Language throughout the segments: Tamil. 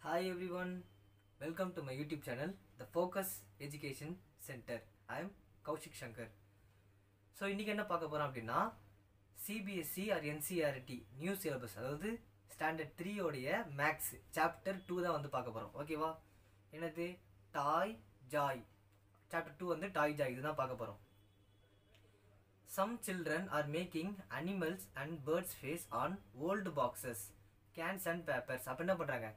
Hi everyone, welcome to my YouTube channel, The Focus Education Center. I am Kaushik Shankar. So இன்னைக்கு என்ன பார்க்க போறோம் அப்படின்னா CBSE or NCERT new syllabus, அதாவது ஸ்டாண்டர்ட் 3 உடைய மேக்ஸ் சாப்டர் 2 தான் வந்து பார்க்க போறோம். ஓகேவா? என்னது? டாய் ஜாய். சாப்டர் 2 வந்து டாய் ஜாய் இதுதான் பார்க்க போறோம். Some children are making animals and birds face on old boxes, cans and papers. அப்ப என்ன பண்றாங்க?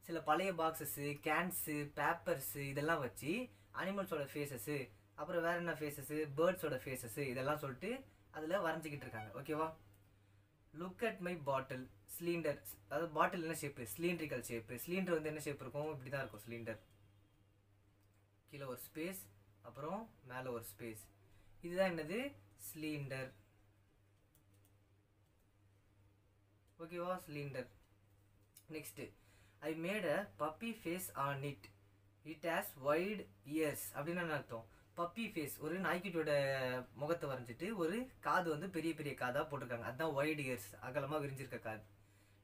சில பழைய பாக்ஸஸ், கேன்ஸு, பேப்பர்ஸு இதெல்லாம் வச்சு அனிமல்ஸோட ஃபேஸஸு, அப்புறம் வேற என்ன ஃபேஸஸு, பேர்ட்ஸோட ஃபேஸஸு இதெல்லாம் சொல்லிட்டு அதில் வரைஞ்சிக்கிட்டு இருக்காங்க. ஓகேவா? Look at my bottle cylinder. அதாவது பாட்டில் என்ன ஷேப்பு? Cylindrical shape. சிலிண்டர் வந்து என்ன ஷேப் இருக்கும்? இப்படி தான் இருக்கும் சிலிண்டர். கீழே ஒரு ஸ்பேஸ், அப்புறம் மேலே ஒரு ஸ்பேஸ். இதுதான் என்னது? சிலிண்டர். ஓகேவா? Cylinder. Next, I made a puppy face on it. It has wide ears. அப்படின்னு என்ன அர்த்தம்? பப்பி ஃபேஸ், ஒரு நாய்க்குட்டியோட முகத்தை வரைஞ்சிட்டு ஒரு காது வந்து பெரிய பெரிய காதாக போட்டிருக்காங்க. அதுதான் வைட் இயர்ஸ், அகலமாக விரிஞ்சிருக்க காது.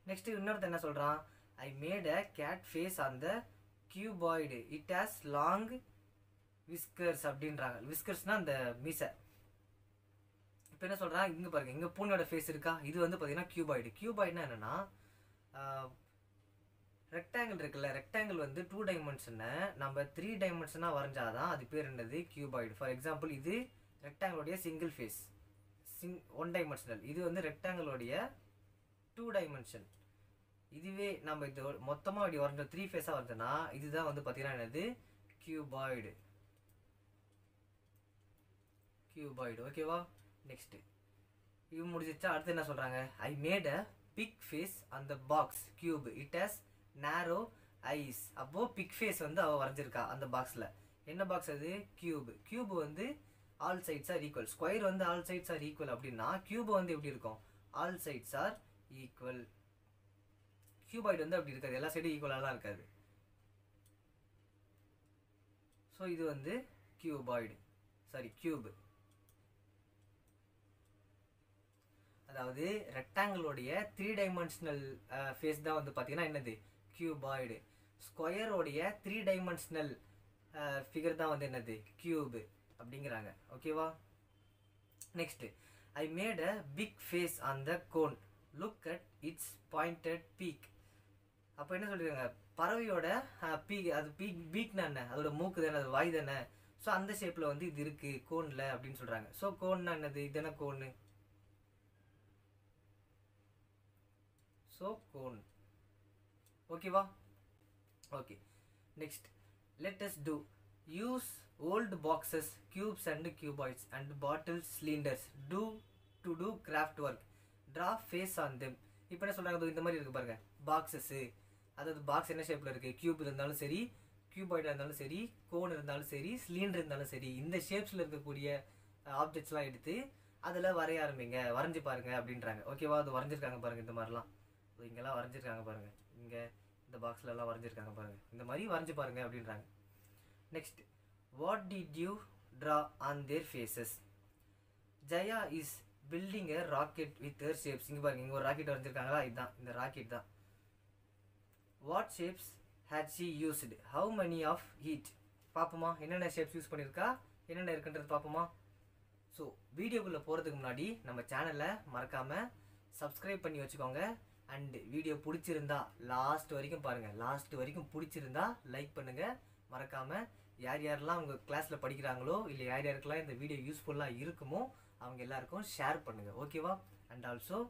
நெக்ஸ்ட் இன்னொருத்த என்ன சொல்கிறான்? I made a cat face on the cuboid. It has long whiskers அப்படின்றாங்க. விஸ்கர்ஸ்னால் அந்த மீசை. இப்போ என்ன சொல்கிறான்? இங்கே பாருங்கள், இங்கே பூனையோட ஃபேஸ் இருக்கா? இது வந்து பார்த்தீங்கன்னா கியூபாய்டு. கியூபாய்டுனா என்னென்னா, ரெக்டாங்கிள் இருக்குல்ல, ரெக்டாங்கிள் வந்து 2 டைமென்ஷனை நம்ம 3 டைமென்ஷனாக வரைஞ்சாதான் அது பேர் என்னது? கியூபாய்டு. ஃபார் எக்ஸாம்பிள், இது ரெக்டாங்கிளோடைய சிங்கிள் ஃபேஸ், 1 டைமென்ஷனல். இது வந்து ரெக்டாங்கிளோடைய 2 டைமென்ஷன். இதுவே நம்ம இது மொத்தமாக அப்படி வரைஞ்ச 3 ஃபேஸாக வரைஞ்சோன்னா இதுதான் வந்து பார்த்தீங்கன்னா என்னது? கியூபாய்டு. கியூபாய்டு. ஓகேவா? நெக்ஸ்ட் இது முடிஞ்சிச்சா? அடுத்து என்ன சொல்கிறாங்க? I made a big face அந்த box cube. It has narrow eyes. அப்போது பிக் ஃபேஸ் வந்து அவள் வரைஞ்சிருக்கா அந்த பாக்ஸில். என்ன பாக்ஸ் அது? கியூப். கியூப் வந்து all sides are equal. Square வந்து ஆல் சைட்ஸ் ஆர் ஈக்குவல் அப்படின்னா கியூப் வந்து எப்படி இருக்கும்? All sides are equal. Cuboid வந்து அப்படி இருக்காது, எல்லா சைடும் ஈக்குவலாலாம் இருக்காது. ஸோ இது வந்து கியூபாய்டு, சாரி கியூப். அதாவது ரெக்டாங்கிளோடைய 3 டைமென்ஷனல் ஃபேஸ் தான் வந்து பார்த்தீங்கன்னா என்னது? கியூபாய்டு. ஸ்கொயரோடைய 3 டைமென்ஷனல் ஃபிகர் தான் வந்து என்னது? கியூபு அப்படிங்கிறாங்க. ஓகேவா? Next, I made a big face on the cone. Look at its pointed peak. அப்போ என்ன சொல்லிருக்காங்க? பறவையோட பீக், அது பீக்னா என்ன? அதோட மூக்கு தானே, அது வாய் தானே. ஸோ அந்த ஷேப்பில் வந்து இது இருக்குது கோனில் அப்படின்னு சொல்கிறாங்க. ஸோ கோன்னா என்னது? இது என்ன கோனு? So cone. ஓகேவா? Okay. Next, let us do use old boxes, cubes and cuboids and bottles, cylinders to do craft work. Draw face on them. இப்போ என்ன சொல்கிறாங்க? இந்த மாதிரி இருக்குது பாருங்க, பாக்ஸஸ்ஸு. அதாவது பாக்ஸ் என்ன ஷேப்பில் இருக்குது? கியூப் இருந்தாலும் சரி, கியூபாய்டாக இருந்தாலும் சரி, கோன் இருந்தாலும் சரி, சிலிண்டர் இருந்தாலும் சரி, இந்த ஷேப்ஸில் இருக்கக்கூடிய ஆப்ஜெக்ட்ஸ்லாம் எடுத்து அதில் வரைய ஆரம்பிங்க, வரைஞ்சி பாருங்க அப்படின்றாங்க. ஓகேவா? அது வரைஞ்சிருக்காங்க பாருங்கள், இந்த மாதிரிலாம் இங்கெல்லாம் வரைஞ்சிருக்காங்க பாருங்கள், இங்கே இந்த பாக்ஸ்லலாம் வரைஞ்சிருக்காங்க பாருங்கள், இந்த மாதிரி வரைஞ்சி பாருங்கள் அப்படின்றாங்க. Next, what did you draw on their faces? Jaya is building a rocket with her shapes. இங்கே பாருங்கள், இங்கே ஒரு ராக்கெட் வரைஞ்சிருக்காங்களா? இதுதான், இந்த ராக்கெட் தான். What shapes had she used? How many of each? பார்ப்போமா என்னென்ன ஷேப்ஸ் யூஸ் பண்ணியிருக்கா, என்னென்ன இருக்குன்றது பார்ப்போமா? ஸோ வீடியோக்குள்ளே போகிறதுக்கு முன்னாடி நம்ம சேனலை மறக்காமல் சப்ஸ்கிரைப் பண்ணி வச்சுக்கோங்க. அண்ட் வீடியோ பிடிச்சிருந்தா லாஸ்ட் வரைக்கும் பாருங்கள். லாஸ்ட் வரைக்கும் பிடிச்சிருந்தா லைக் பண்ணுங்கள். மறக்காமல் யார் யாரெல்லாம் உங்கள் கிளாஸில் படிக்கிறாங்களோ, இல்லை யார் யாருக்கெல்லாம் இந்த வீடியோ யூஸ்ஃபுல்லாக இருக்குமோ அவங்க எல்லாருக்கும் ஷேர் பண்ணுங்கள். ஓகேவா? அண்ட் ஆல்சோ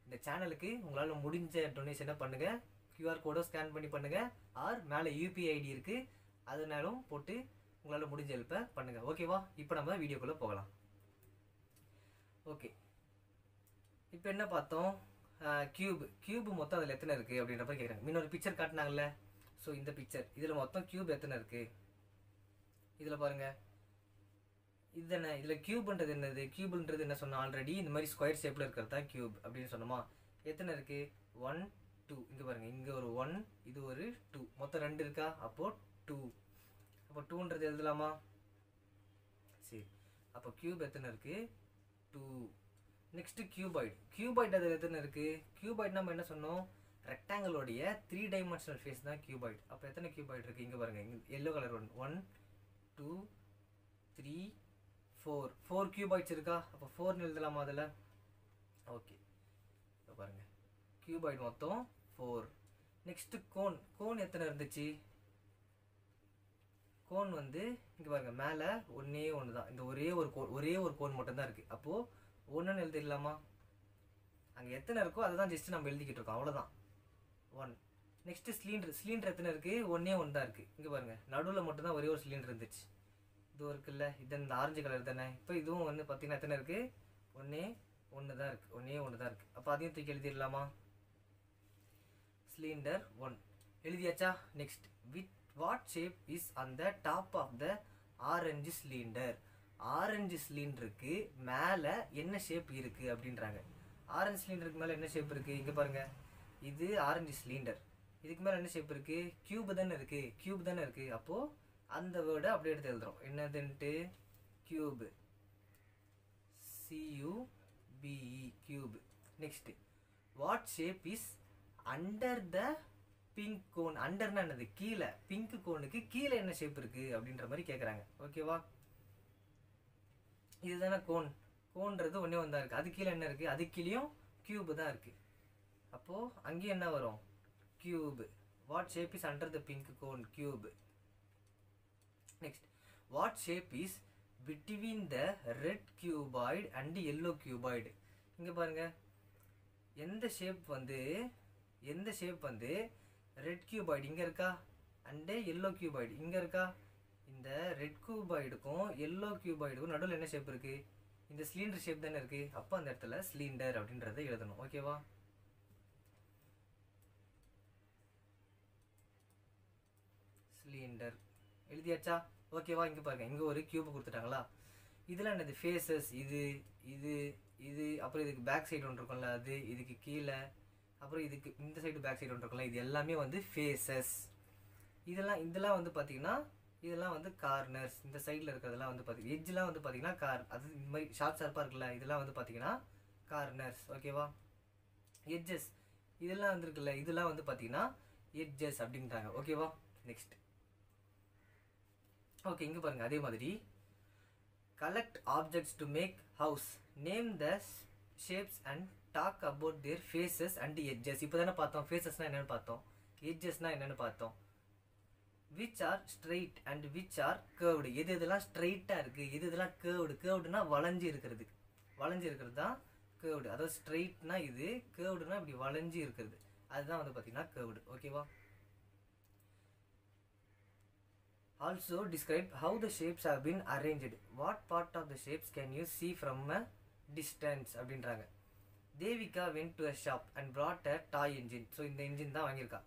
இந்த சேனலுக்கு உங்களால் முடிஞ்ச டொனேஷனை பண்ணுங்கள். QR கோடோ ஸ்கேன் பண்ணி பண்ணுங்கள். ஆர் மேலே UPI ID இருக்குது, அதனாலும் போட்டு உங்களால் முடிஞ்ச ஹெல்ப்பை பண்ணுங்கள். ஓகேவா? இப்போ நம்ம வீடியோக்குள்ளே போகலாம். ஓகே, இப்போ என்ன பார்த்தோம்? கியூப் மொத்தம் அதில் எத்தனை இருக்குது அப்படின்றப்ப கேட்குறாங்க. இன்னொரு பிக்சர் காட்டினாங்கல்ல, ஸோ இந்த பிக்சர் இதில் மொத்தம் கியூப் எத்தனை இருக்குது? இதில் பாருங்கள், இதுதானே. இதில் கியூப்ன்றது என்னது? கியூப்ன்றது என்ன சொன்னோம் ஆல்ரெடி? இந்த மாதிரி ஸ்கொயர் ஷேப்பில் இருக்கிறது தான் கியூப் அப்படின்னு சொன்னோமா? எத்தனை இருக்குது? 1 2. இங்கே பாருங்கள், இங்கே ஒரு 1, இது ஒரு 2, மொத்தம் 2 இருக்கா? அப்போது 2. அப்போ 2ன்றது எழுதலாமா? சரி, அப்போ கியூப் எத்தனை இருக்குது? 2. Next cuboid. கியூபாய்டு அதில் எத்தனை இருக்குது? கியூபாய்டு நம்ம என்ன சொன்னோம்? ரெக்டாங்கிளோடைய 3 டைமென்ஷனல் ஃபேஸ் தான் கியூபாய்டு. அப்போ எத்தனை கியூபாய்டு இருக்குது இங்கே பாருங்கள், இங்கே எல்லோ கலர் 1 2 3 4 கியூபாய்ட்ஸ் இருக்கா? அப்போ 4 எழுதலாமா அதில்? ஓகே, இப்போ பாருங்கள் கியூபாய்டு மொத்தம் 4. நெக்ஸ்ட்டு கோன் எத்தனை இருந்துச்சு? கோன் வந்து இங்கே பாருங்கள் மேலே ஒன்று தான், இந்த ஒரே ஒரு கோன் மட்டும்தான் இருக்குது. அப்போது ஒன்றுன்னு எழுதிடலாமா? அங்கே எத்தனை இருக்கோ அதை தான் ஜஸ்ட்டு நம்ம எழுதிக்கிட்டு இருக்கோம், அவ்வளோதான் 1. நெக்ஸ்ட்டு சிலிண்டர் எத்தனை இருக்குது? ஒன்றே தான் இருக்குது. இங்கே பாருங்கள் நடுவில் மட்டும்தான் ஒரே ஒரு சிலிண்டர் இருந்துச்சு. இது இருக்குல்ல, இது இந்த ஆரஞ்சு கலர் தானே. இப்போ இதுவும் வந்து பார்த்திங்கன்னா எத்தனை இருக்குது? ஒன்று தான் இருக்குது. அப்போ அதையும் தூக்கி எழுதிடலாமா? சிலிண்டர் 1 எழுதியாச்சா? Next, what shape is on the top of the orange cylinder? Orange சிலிண்டருக்கு மேலே என்ன ஷேப் இருக்குது அப்படின்றாங்க. ஆரஞ்சு சிலிண்டருக்கு மேலே என்ன ஷேப் இருக்குது? இங்கே பாருங்கள், இது ஆரஞ்சு சிலிண்டர், இதுக்கு மேலே என்ன ஷேப் இருக்குது? கியூப் தானே இருக்குது. அப்போது அந்த வேர்டை அப்படியே எடுத்து எழுதுறோம். என்னதுன்ட்டு? Cube, CUBE cube. Next, what shape is under the pink cone? அண்டர்னா என்னது? கீழே. பிங்க் கோனுக்கு கீழே என்ன ஷேப் இருக்குது அப்படின்ற மாதிரி கேட்குறாங்க. ஓகேவா? இதுதானே கோன்றது ஒன்றே தான் இருக்குது. அது கீழே என்ன இருக்குது? அது கீழேயும் கியூபு தான் இருக்குது. அப்போது அங்கேயும் என்ன வரும்? Cube. What shape is under the pink cone? Cube. Next, what shape is between the red cuboid and yellow cuboid? இங்கே பாருங்கள், எந்த ஷேப் வந்து ரெட் கியூபாய்டு இங்கே இருக்கா, அண்டு எல்லோ கியூபாய்டு இங்கே இருக்கா? இந்த ரெட் கியூபாய்டுக்கும் எல்லோ கியூபாய்டுக்கும் நடுவில் என்ன ஷேப் இருக்குது? இந்த சிலிண்டர் ஷேப் தானே இருக்குது. அப்போ அந்த இடத்துல சிலிண்டர் அப்படின்றத எழுதணும். ஓகேவா? சிலிண்டர் எழுதியாச்சா? ஓகேவா? இங்கே பாருங்கள், இங்கே ஒரு கியூப் கொடுத்துட்டாங்களா? இதில் என்னது? ஃபேஸஸ், இது அப்புறம் இதுக்கு பேக் சைடு ஒன்று இருக்கும்ல, அது இதுக்கு கீழே, அப்புறம் இதுக்கு இந்த சைடு பேக் சைடு ஒன்று இருக்கும்ல, இது எல்லாமே வந்து ஃபேஸஸ். இதெல்லாம் வந்து பார்த்தீங்கன்னா இதெல்லாம் வந்து கார்னர்ஸ். இந்த சைடில் இருக்கிறதெல்லாம் வந்து பார்த்தீங்கன்னா எட்ஜெலாம் வந்து பார்த்தீங்கன்னா அது இந்த மாதிரி ஷார்ப்பாக இருக்குல்ல, இதெல்லாம் வந்து பார்த்தீங்கன்னா கார்னர்ஸ். ஓகேவா? எட்ஜஸ் இதெல்லாம் வந்துருக்குல்ல, இதெல்லாம் வந்து பார்த்தீங்கன்னா எட்ஜஸ் அப்படின்றாங்க. ஓகேவா? நெக்ஸ்ட், ஓகே, இங்கே பாருங்கள் அதே மாதிரி collect objects to make house, name the shapes and talk about their faces and edges. இப்போ தானே பார்த்தோம் ஃபேஸஸ்னால் என்னென்னு பார்த்தோம், எட்ஜஸ்னால் என்னென்னு பார்த்தோம். Which are straight and which are curved? எதெல்லாம் ஸ்ட்ரெயிட்டாக இருக்குது, எதெல்லாம் கேர்வ்டுனா வளைஞ்சி இருக்கிறது தான் கேர்வ்டு. அதாவது ஸ்ட்ரெயிட்னா இது, கேர்வ்டுனா இப்படி வளைஞ்சி இருக்கிறது, அதுதான் வந்து பார்த்தீங்கன்னா கேர்வ்டு. ஓகேவா? Also describe how the shapes have been arranged. What part of the shapes can you see from a distance அப்படின்றாங்க. Devika went to a shop and brought a toy engine. So இந்த இன்ஜின் தான் வாங்கியிருக்கா.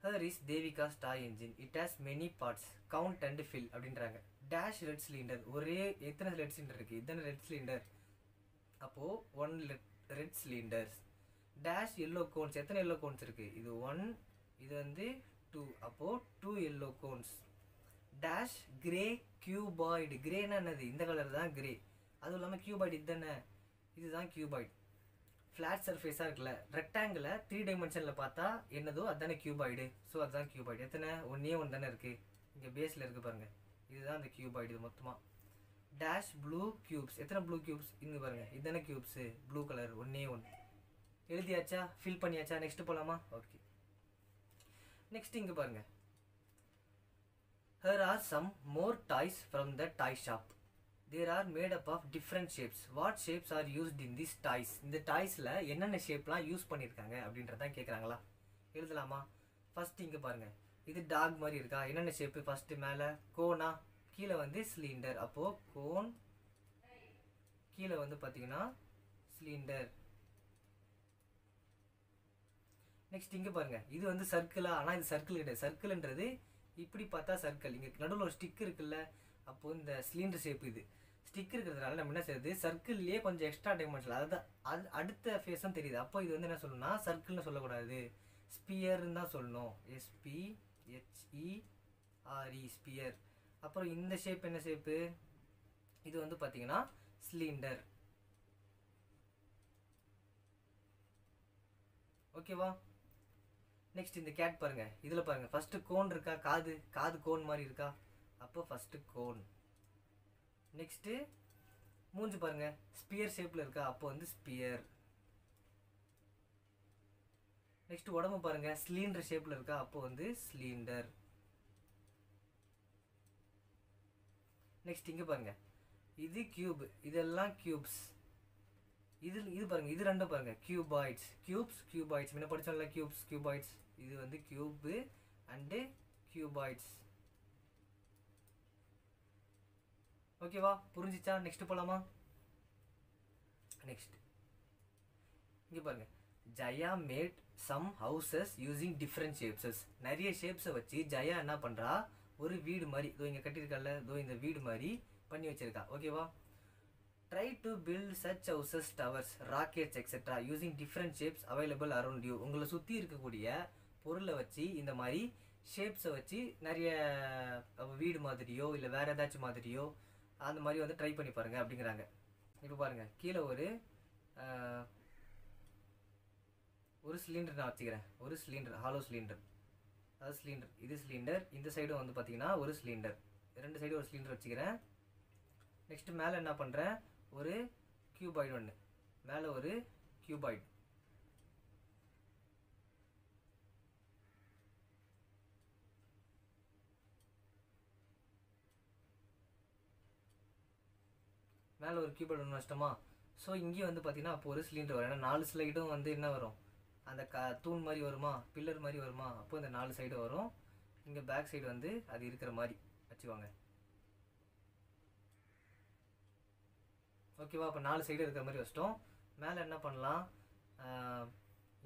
Here is Devika's toy engine. It has many parts. Count and fill அப்படின்றாங்க. Dash red cylinder. ஒரே எத்தனை ரெட் சிலிண்டர் இருக்குது? இதனை ரெட் சிலிண்டர். அப்போது 1 red cylinders. Dash yellow cones. எத்தனை yellow cones இருக்குது? இது 1, இது வந்து 2. அப்போது 2 yellow cones. Dash grey cuboid. கிரேனா என்னது? இந்த கலர் தான் கிரே. அதுவும் இல்லாமல் கியூபாய்டு இதுதான் கியூபாய்டு. ஃப்ளாட் சர்ஃபேஸாக இருக்குல்ல, ரெக்டாங்கிளை 3 டைமென்ஷனில் பார்த்தா என்னதோ அதுதானே கியூபாய்டு. ஸோ அதுதான் கியூபாய்டு. எத்தனை? ஒன்று தானே இருக்குது, இங்கே பேஸில் இருக்குது பாருங்கள், இதுதான் அந்த கியூபாய்டு. இது மொத்தமாக டேஷ் ப்ளூ கியூப்ஸ். எத்தனை ப்ளூ கியூப்ஸ்? இங்கே பாருங்கள், இதுதானே கியூப்ஸு, ப்ளூ கலர் 1 எழுதியாச்சா? ஃபில் பண்ணியாச்சா? நெக்ஸ்ட் போகலாமா? ஓகே, நெக்ஸ்ட் இங்கே பாருங்கள், here are some more toys from the toy shop. They are made up of different shapes. What shapes are used in these toys? இந்த டாய்ஸில் என்னென்ன ஷேப்லாம் யூஸ் பண்ணியிருக்காங்க அப்படின்றதான் கேட்குறாங்களா? எழுதலாமா? ஃபஸ்ட்டு இங்கே பாருங்கள், இது டாக் மாதிரி இருக்கா? என்னென்ன ஷேப்பு? ஃபஸ்ட்டு மேலே கோனா, கீழே வந்து சிலிண்டர். அப்போது கோன், கீழே வந்து பார்த்தீங்கன்னா சிலிண்டர். நெக்ஸ்ட் இங்கே பாருங்கள், இது வந்து சர்க்கிளா? ஆனால் இது சர்க்கிள் கிடையாது. சர்க்கிள்ன்றது இப்படி பார்த்தா சர்க்கிள், இங்கே நடுவில் ஒரு ஸ்டிக் இருக்குல்ல, அப்போது இந்த சிலிண்டர் ஷேப் இது ஸ்டிக் இருக்கிறதுனால நம்ம என்ன செய்யுது, சர்க்கிள்லேயே கொஞ்சம் எக்ஸ்ட்ரா டைமென்ஷன், அது அடுத்த ஃபேஸும் தெரியுது. அப்போ இது வந்து என்ன சொல்லணும்னா சர்க்கிள்னு சொல்லக்கூடாது, ஸ்பியர்னு தான் சொல்லணும். SPHERE sphere. அப்புறம் இந்த ஷேப் என்ன ஷேப்பு? இது வந்து பார்த்தீங்கன்னா சிலிண்டர். ஓகேவா? நெக்ஸ்ட் இந்த கேட் பாருங்க, இதில் பாருங்க ஃபஸ்ட்டு கோன் இருக்கா, காது காது கோன் மாதிரி இருக்கா, அப்போ ஃபஸ்ட்டு கோன். நெக்ஸ்ட்டு மூஞ்சி பாருங்க ஸ்பியர் ஷேப்பில் இருக்கா, அப்போ வந்து ஸ்பியர். நெக்ஸ்ட் உடம்பு பாருங்க சிலிண்டர் ஷேப்பில் இருக்கா, அப்போ வந்து சிலிண்டர். நெக்ஸ்ட் இங்கே பாருங்க இது கியூப், இதெல்லாம் கியூப்ஸ். இது பாருங்க இது ரெண்டும் பாருங்க கியூபாய்ட்ஸ், கியூப்ஸ் கியூபாய்ட்ஸ். முன்ன படிச்சோம்ல கியூப்ஸ் கியூபாய்ட்ஸ், இது வந்து கியூபு அண்டு கியூபாய்ட்ஸ். ஓகேவா, புரிஞ்சிச்சா? நெக்ஸ்ட் போலாமா? நெக்ஸ்ட் இங்கே பாருங்க, Jaya made some houses using different shapes. நிறைய ஷேப்ஸை வச்சு ஜயா என்ன பண்ணுறா, ஒரு வீடு மாதிரி இதோ இங்கே கட்டியிருக்கால, இதோ இந்த வீடு மாதிரி பண்ணி வச்சிருக்கா. ஓகேவா, try to build such houses, towers, rockets etcetera using different shapes available around you. உங்களை சுற்றி இருக்கக்கூடிய பொருளை வச்சு இந்த மாதிரி ஷேப்ஸை வச்சு நிறைய வீடு மாதிரியோ இல்லை வேறு ஏதாச்சும் மாதிரியோ அந்த மாதிரி வந்து ட்ரை பண்ணி பாருங்கள் அப்படிங்கிறாங்க. இப்போ பாருங்கள் கீழே ஒரு சிலிண்டர் நான் வச்சுக்கிறேன், ஒரு சிலிண்டர் ஹாலோ சிலிண்டர், அதாவது சிலிண்டர், இது சிலிண்டர், இந்த சைடும் வந்து பார்த்தீங்கன்னா ஒரு சிலிண்டர், ரெண்டு சைடும் ஒரு சிலிண்டர் வச்சுக்கிறேன். நெக்ஸ்ட் மேலே என்ன பண்ணுறேன், ஒரு கியூபாய்டு ஒன்று, மேலே ஒரு கியூபாய்டு. மேலே ஒரு கியூபாய்டு ஒன்று வச்சிட்டோமா. ஸோ இங்கேயும் வந்து பார்த்தீங்கன்னா அப்போ ஒரு சிலிண்டர் வரும். ஏன்னா 4 ஸ்லைடும் வந்து என்ன வரும், அந்த தூண் மாதிரி வருமா, பில்லர் மாதிரி வருமா, அப்போ இந்த 4 சைடு வரும். இங்கே பேக் சைடு வந்து அது இருக்கிற மாதிரி வச்சுக்கோங்க. ஓகேவா, அப்போ 4 சைடு இருக்கிற மாதிரி வச்சிட்டோம். மேலே என்ன பண்ணலாம்,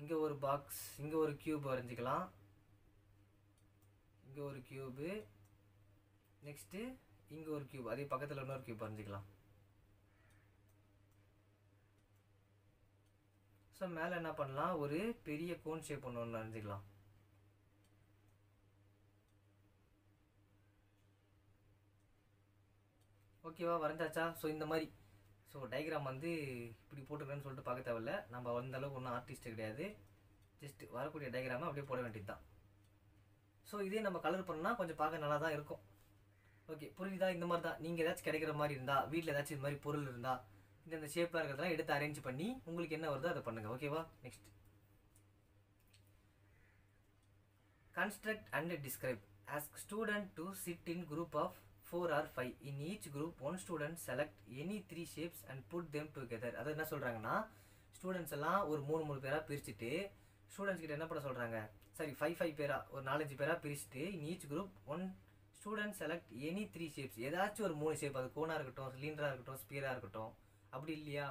இங்கே ஒரு பாக்ஸ், இங்கே ஒரு கியூப் வரைஞ்சிக்கலாம், இங்கே ஒரு கியூபு, நெக்ஸ்ட்டு இங்கே ஒரு கியூப், அதே பக்கத்தில் இன்னொரு கியூப் வரைஞ்சிக்கலாம். ஸோ மேலே என்ன பண்ணலாம், ஒரு பெரிய கோன் ஷேப் ஒன்று வரைஞ்சிக்கலாம். ஓகேவா, வரைஞ்சாச்சா? ஸோ இந்த மாதிரி ஸோ டயக்ராம் வந்து இப்படி போட்டுக்கிறேன்னு சொல்லிட்டு பார்க்க தேவையில்ல, நம்ம அந்த அளவுக்கு ஒன்றும் ஆர்டிஸ்ட்டு கிடையாது, ஜஸ்ட் வரக்கூடிய டயக்ராமை அப்படியே போட வேண்டியது தான். ஸோ இதே நம்ம கலர் பண்ணால் கொஞ்சம் பார்க்க நல்லா தான் இருக்கும். ஓகே, புரியுதா? இந்த மாதிரி தான் நீங்கள் ஏதாச்சும் கிடைக்கிற மாதிரி இருந்தால், வீட்டில் ஏதாச்சும் இது மாதிரி பொருள் இருந்தால் இந்த ஷேப்பாக இருக்கிறதெல்லாம் எடுத்து அரேஞ்ச் பண்ணி உங்களுக்கு என்ன வருதோ அதை பண்ணுங்கள். ஓகேவா, next construct and describe. Ask student to sit in group of 4 or 5. In each group, one student select any 3 shapes and put them together. அது என்ன சொல்கிறாங்கன்னா, ஸ்டூடெண்ட்ஸ் எல்லாம் ஒரு 3 பேராக பிரிச்சுட்டு ஸ்டூடெண்ட்ஸ் கிட்ட என்ன பண்ண சொல்கிறாங்க, சரி 5 பேராக ஒரு 4-5 பேராக பிரிச்சுட்டு in each group one student select any 3 shapes. ஏதாச்சும் ஒரு 3 ஷேப், அது கோனாக இருக்கட்டும், சிலிண்டராக இருக்கட்டும், ஸ்பியராக இருக்கட்டும், அப்படி இல்லையா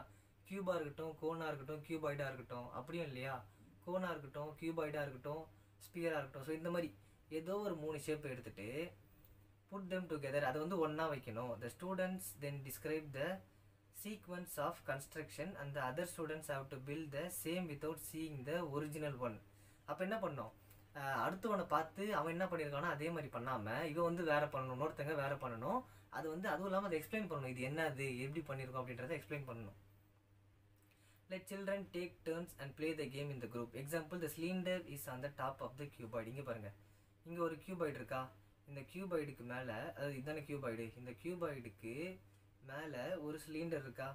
கியூபாக இருக்கட்டும், கோனாக இருக்கட்டும், கியூபாய்டாக இருக்கட்டும், அப்படியும் இல்லையா கோனாக இருக்கட்டும், கியூபாய்டாக இருக்கட்டும், ஸ்பியராக இருக்கட்டும். ஸோ இந்த மாதிரி ஏதோ ஒரு 3 ஷேப்பை எடுத்துகிட்டு put them together, அதை வந்து ஒன்றா வைக்கணும். The students then describe the sequence of construction and the other students have to build the same without seeing the original one. அப்போ என்ன பண்ணோம், அடுத்தவனை பார்த்து அவன் என்ன பண்ணியிருக்கானோ அதே மாதிரி பண்ணாமல் இவன் வந்து வேறு பண்ணணும், இன்னொருத்தங்க வேறு பண்ணணும். அது வந்து அதுவும் இல்லாமல் அதை எக்ஸ்பிளைன் பண்ணணும், இது என்ன, அது எப்படி பண்ணியிருக்கோம் அப்படின்றத எக்ஸ்பிளைன் பண்ணணும். Let children take turns and play the game in the group. Example, the cylinder is on the top of the cuboid. இங்கே பாருங்கள், இங்கே ஒரு கியூபாய்டு இருக்கா, இந்த கியூபாய்டுக்கு மேலே, அதாவது இதுதானே கியூபாய்டு, இந்த கியூபாய்டுக்கு மேலே ஒரு சிலிண்டர் இருக்கா.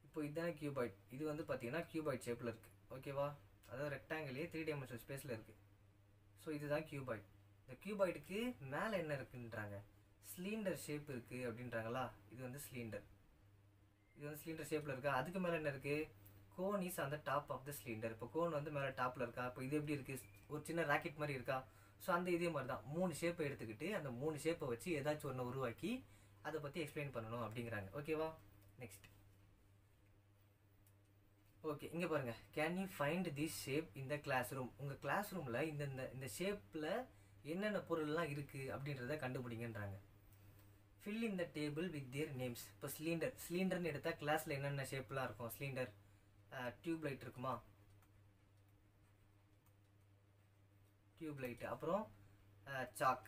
இப்போ இதுதானே கியூபாய்டு, இது வந்து பார்த்தீங்கன்னா கியூபாய்டு ஷேப்பில் இருக்குது. ஓகேவா, அதாவது ரெக்டாங்கிளே 3 dimensional ஸ்பேஸில் இருக்குது. ஸோ இதுதான் கியூபாய்டு. இந்த கியூபாய்டுக்கு மேலே என்ன இருக்குன்றாங்க, சிலிண்டர் ஷேப் இருக்குது அப்படின்றாங்களா. இது வந்து சிலிண்டர், இது வந்து சிலிண்டர் ஷேப்பில் இருக்கா. அதுக்கு மேலே என்ன இருக்குது, கோன் இஸ் அந்த டாப் ஆஃப் த சிலிண்டர். இப்போ கோன் வந்து மேலே டாப்பில் இருக்கா. இப்போ இது எப்படி இருக்குது, ஒரு சின்ன ராக்கெட் மாதிரி இருக்கா. ஸோ அந்த இதே மாதிரி தான் 3 ஷேப்பை எடுத்துக்கிட்டு அந்த 3 ஷேப்பை வச்சு ஏதாச்சும் ஒன்று உருவாக்கி அதை பற்றி எக்ஸ்பிளைன் பண்ணணும் அப்படிங்கிறாங்க. ஓகேவா, நெக்ஸ்ட் ஓகே இங்கே பாருங்கள், can you find this shape இந்த கிளாஸ் ரூம். உங்கள் கிளாஸ் ரூமில் இந்த ஷேப்பில் என்னென்ன பொருள்லாம் இருக்குது அப்படின்றத கண்டுபிடிங்கன்றாங்க. Fill in the table with their names. இப்போ சிலிண்டர்னு எடுத்தால் கிளாஸில் என்னென்ன ஷேப்லாம் இருக்கும், சிலிண்டர், டியூப் லைட் இருக்குமா, டியூப் லைட்டு, அப்புறம் சாக்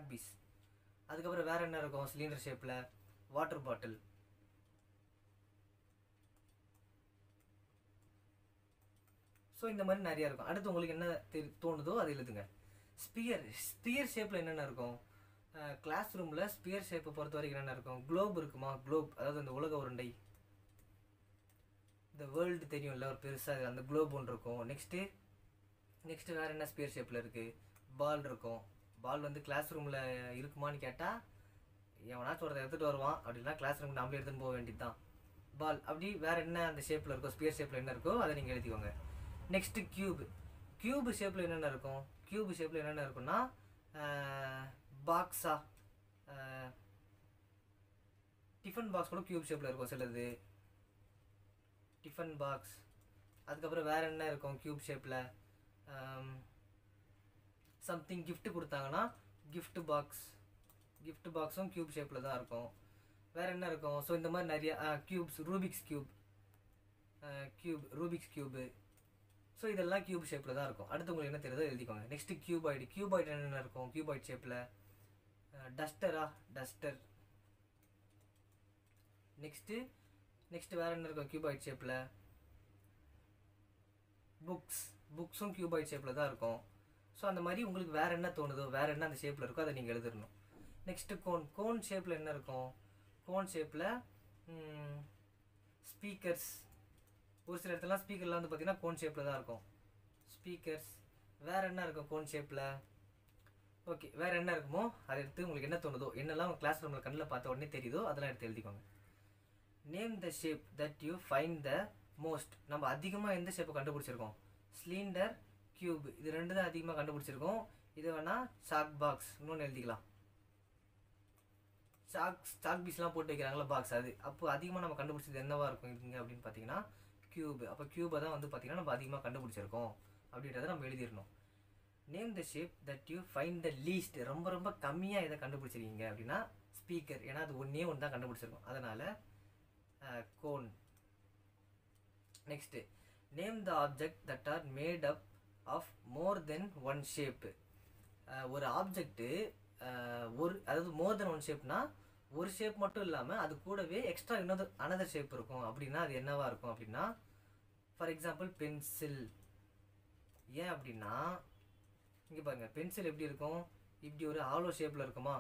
பீஸ், அதுக்கப்புறம் வேறு என்ன இருக்கும் சிலிண்டர் ஷேப்பில், வாட்டர் பாட்டில், ஸோ இந்த மாதிரி நிறையா இருக்கும். அடுத்து உங்களுக்கு என்ன தோணுதோ அதை எழுதுங்க. ஸ்பியர் ஷேப்பில் என்னென்ன இருக்கும்? கிளாஸ் ரூமில் ஸ்பியர் ஷேப்பை பொறுத்த வரைக்கும் என்னென்ன இருக்கும்? குளோப் இருக்குமா? குளோப், அதாவது இந்த உலக உருண்டை, இந்த வேர்ல்டு தெரியும்ல ஒரு பெருசாக, அந்த குளோப் ஒன்று இருக்கும். நெக்ஸ்ட்டு வேறு என்ன ஸ்பியர் ஷேப்பில் இருக்குது? பால் இருக்கும். பால் வந்து கிளாஸ் ரூமில் இருக்குமான்னு கேட்டால் எவனாச்சும் ஒருத்தர் எடுத்துகிட்டு வருவான், அப்படின்னா கிளாஸ் ரூமுக்கு நம்மளே எடுத்துன்னு போக வேண்டியது தான். பால். அப்படி வேறு என்ன அந்த ஷேப்பில் இருக்கோ, ஸ்பியர் ஷேப்பில் என்ன இருக்கோ அதை நீங்கள் எழுதிக்கோங்க. நெக்ஸ்ட்டு கியூப் ஷேப்பில் என்னென்ன இருக்கும்? கியூப் ஷேப்பில் என்னென்ன இருக்குன்னா பாக்ஸா, டிஃபன் பாக்ஸ் கூட கியூப் ஷேப்பில் இருக்கும் சிலது, டிஃபன் பாக்ஸ். அதுக்கப்புறம் வேறு என்ன இருக்கும் கியூப் ஷேப்பில்? சம்திங் gift கொடுத்தாங்கன்னா gift பாக்ஸும் கியூப் ஷேப்பில் தான் இருக்கும். வேறு என்ன இருக்கும்? ஸோ இந்த மாதிரி நிறைய கியூப்ஸ், ரூபிக்ஸ் கியூபு. ஸோ இதெல்லாம் கியூப் ஷேப்பில் தான் இருக்கும். அடுத்து உங்களுக்கு என்ன தெரியுதோ எழுதிக்கோங்க. நெக்ஸ்ட்டு கியூபாய்டு என்னென்ன இருக்கும்? கியூபாய்டு ஷேப்பில் டஸ்டர். நெக்ஸ்ட்டு வேறு என்ன இருக்கும் கியூபாய்டு ஷேப்பில்? புக்ஸும் கியூபாய்டு ஷேப்பில் தான் இருக்கும். ஸோ அந்த மாதிரி உங்களுக்கு வேறு என்ன தோணுதோ, வேறு என்ன அந்த ஷேப்பில் இருக்கோ அதை நீங்கள் எழுதிடணும். நெக்ஸ்ட்டு கோன் ஷேப்பில் என்ன இருக்கும்? கோன் ஷேப்பில் ஸ்பீக்கர்ஸ். ஒரு சில இடத்துலலாம் ஸ்பீக்கர்லாம் வந்து பார்த்திங்கன்னா கோன் ஷேப்பில் தான் இருக்கும். ஸ்பீக்கர்ஸ். வேறு என்ன இருக்கும் கோன் ஷேப்பில்? ஓகே, வேறு என்ன இருக்குமோ அதை எடுத்து உங்களுக்கு என்ன தோணுதோ, என்னெல்லாம் உங்கள் கிளாஸ் ரூமில் கண்ணில் பார்த்த உடனே தெரியுதோ அதெல்லாம் எடுத்து எழுதிக்கோங்க. Name the shape that you find the most. நம்ம அதிகமாக எந்த ஷேப்பை கண்டுபிடிச்சிருக்கோம்? Cylinder, cube. இது ரெண்டு தான் அதிகமாக கண்டுபிடிச்சிருக்கோம். இது வேணால் சாக் பாக்ஸ் இன்னொன்று எழுதிக்கலாம். சாக் பீஸ்லாம் போட்டு வைக்கிறாங்களா பாக்ஸ், அது. அப்போ அதிகமாக நம்ம கண்டுபிடிச்சது என்னவா இருக்கும் இங்கே அப்படின்னு பார்த்தீங்கன்னா கியூப். அப்போ கியூபை தான் வந்து பார்த்தீங்கன்னா நம்ம அதிகமாக கண்டுபிடிச்சிருக்கோம் அப்படின்றத நம்ம எழுதிடணும். Name the shape that you find the least. ரொம்ப கம்மியாக இதை கண்டுபிடிச்சிருக்கீங்க அப்படின்னா ஸ்பீக்கர். ஏன்னா அது ஒன்று தான் கண்டுபிடிச்சிருக்கோம், அதனால் cone. Next name the object that are made up of more than one shape. ஒரு ஆப்ஜெக்ட்டு அதாவது மோர் தென் ஒன் ஷேப்னா ஒரு ஷேப் மட்டும் இல்லாமல் அது கூடவே எக்ஸ்ட்ரா அனதர் ஷேப் இருக்கும். அப்படின்னா அது என்னவா இருக்கும் அப்படின்னா, ஃபார் எக்ஸாம்பிள் பென்சில். ஏன் அப்படின்னா இங்கே பாருங்கள், பென்சில் எப்படி இருக்கும்? இப்படி ஒரு ஹாலோ ஷேப்பில் இருக்குமா?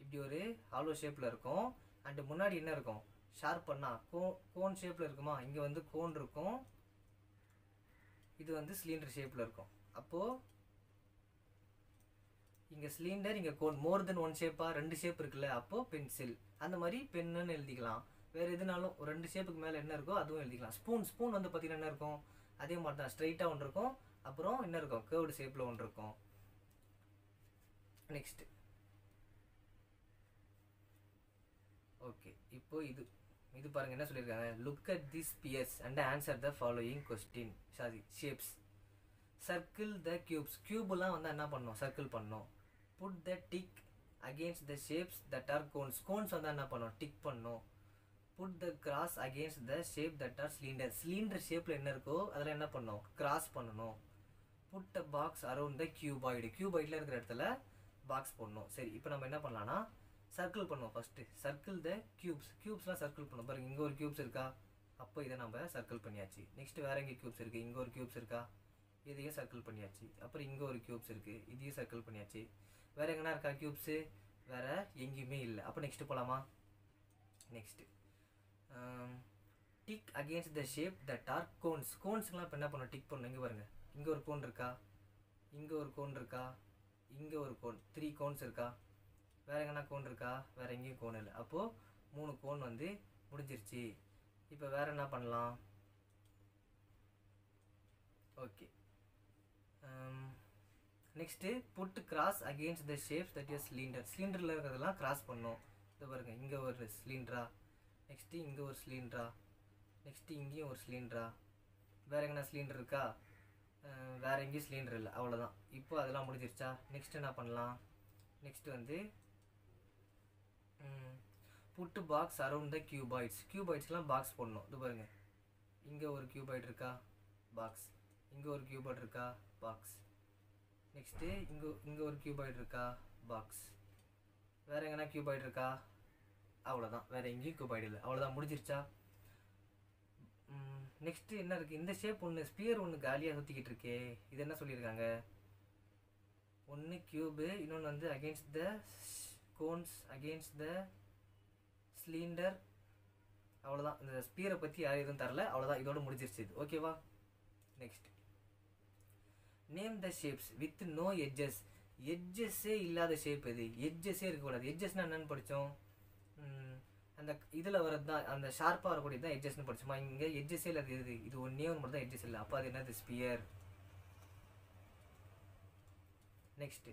இப்படி ஒரு ஹாலோ ஷேப்பில் இருக்கும். அண்டு முன்னாடி என்ன இருக்கும்? ஷார்ப் பண்ணால் கோன் ஷேப்பில் இருக்குமா? இங்கே வந்து கோன் இருக்கும், இது வந்து சிலிண்டர் ஷேப்பில் இருக்கும். அப்போது இங்கே சிலிண்டர், இங்கே கோன், மோர் தென் ஒன் ஷேப்பாக ரெண்டு ஷேப் இருக்குல்ல, அப்போது பென்சில். அந்த மாதிரி பென்னுன்னு எழுதிக்கலாம். வேறு எதுனாலும் ஒரு ரெண்டு ஷேப்புக்கு மேலே என்ன இருக்கோ அதுவும் எழுதிக்கலாம். ஸ்பூன் வந்து பார்த்திங்கன்னா என்ன இருக்கும்? அதே மாதிரி தான், ஸ்ட்ரைட்டாக ஒன்று இருக்கும், அப்புறம் என்ன இருக்கும்? கேர்வ்டு ஷேப்பில் ஒன்று இருக்கும். நெக்ஸ்ட்டு ஓகே, இப்போ இது பாருங்கள் என்ன சொல்லியிருக்காங்க? Look at the spheres and answer the following question. Shapes. Circle the cubes. கியூபெலாம் வந்து என்ன பண்ணணும்? சர்க்கிள் பண்ணணும். Put the tick against the shapes that are cones. Cones வந்து என்ன பண்ணணும்? டிக் பண்ணணும். Put the cross against the shape that are cylinder. Cylinder ஷேப்பில் என்ன இருக்கோ அதில் என்ன பண்ணணும்? கிராஸ் பண்ணணும். Put a box around the cuboid. கியூபாய்டில் இருக்கிற இடத்துல பாக்ஸ் போடணும். சரி, இப்போ நம்ம என்ன பண்ணலான்னா சர்க்கிள் பண்ணுவோம். ஃபஸ்ட்டு சர்க்கிள் த கியூப்ஸ்லாம் சர்க்கிள் பண்ணுவோம். பாருங்கள், இங்கே ஒரு கியூப்ஸ் இருக்கா? அப்போ இதை நம்ம சர்க்கிள் பண்ணியாச்சு. நெக்ஸ்ட்டு வேறு எங்கே கியூப்ஸ் இருக்குது? இங்கே ஒரு கியூப்ஸ் இருக்கா? இதையும் சர்க்கிள் பண்ணியாச்சு. அப்புறம் இங்கே ஒரு கியூப்ஸ் இருக்குது, இதையும் சர்க்கிள் பண்ணியாச்சு. வேறு எங்கன்னா இருக்கா கியூப்ஸு? வேறு எங்கேயுமே இல்லை. அப்போ நெக்ஸ்ட்டு போகலாமா? Next tick against the shape that are cones. கோன்ஸுக்கெலாம் இப்போ என்ன பண்ணணும்? டிக் பண்ணணும். இங்கே பாருங்கள், இங்கே ஒரு கோன் இருக்கா? இங்கே ஒரு கோன் இருக்கா? இங்கே ஒரு கோன், 3 கோன்ஸ் இருக்கா? வேறு எங்கன்னா கோன் இருக்கா? வேறு எங்கேயும் கோன் இல்லை. அப்போது 3 கோன் வந்து முடிஞ்சிருச்சு. இப்போ வேறு என்ன பண்ணலாம்? Okay, next put cross against the shapes that is cylinder. சிலிண்டரில் இருக்கிறதெல்லாம் கிராஸ் பண்ணணும். இதை பாருங்கள், இங்கே ஒரு சிலிண்டரா, நெக்ஸ்ட்டு இங்கே ஒரு சிலிண்டரா, நெக்ஸ்ட்டு இங்கேயும் ஒரு சிலிண்டரா. வேறு எங்கன்னா சிலிண்டர் இருக்கா? வேறு எங்கேயும் சிலிண்டர் இல்லை. அவ்வளோதான். இப்போ அதெல்லாம் முடிஞ்சிருச்சா? நெக்ஸ்ட்டு என்ன பண்ணலாம்? நெக்ஸ்ட்டு வந்து புட்டு பாக்ஸ் அரவுண்ட் த கியூபாய்ட்ஸ். கியூபாய்ட்ஸ்லாம் பாக்ஸ் போடணும். இது பாருங்கள், இங்கே ஒரு கியூபாய்ட் இருக்கா? பாக்ஸ். இங்கே ஒரு கியூபாய்ட் இருக்கா? பாக்ஸ். நெக்ஸ்ட்டு இங்கே ஒரு கியூபாய்ட் இருக்கா? பாக்ஸ். வேறு எங்கன்னா கியூபாய்ட் இருக்கா? அவ்வளோதான். வேறு எங்கேயும் கியூபாய்ட் இல்லை. அவ்வளோதான், முடிஞ்சிருச்சா? நெக்ஸ்ட் என்ன இருக்குது, இந்த ஷேப் ஒன்று ஸ்பியர் ஒன்று காலியாக சுற்றிக்கிட்டு இருக்கே, இது என்ன சொல்லியிருக்காங்க, ஒன்று கியூபு, இன்னொன்று வந்து against the cones against the cylinder. அவ்வளோதான், இந்த ஸ்பியரை பற்றி யாரும் எதுவும் தரல, அவ்வளோதான், இதோட முடிஞ்சிருச்சு இது. ஓகேவா. Next name the shapes with no edges. எட்ஜஸ்ஸே இல்லாத ஷேப் எது, எட்ஜஸ்ஸே இருக்கக்கூடாது. எட்ஜஸ்னால் என்னென்னு படித்தோம், அந்த இதில் வரது தான், அந்த ஷார்ப்பாக வரக்கூடியது தான் எட்ஜஸ்ன்னு படிச்சோமா. இங்கே எட்ஜஸ்ஸே இல்லாத இது, இது ஒன்றே ஒன்று மட்டும் தான் எட்ஜஸ் இல்லை, அப்போ அது என்னது, sphere. Next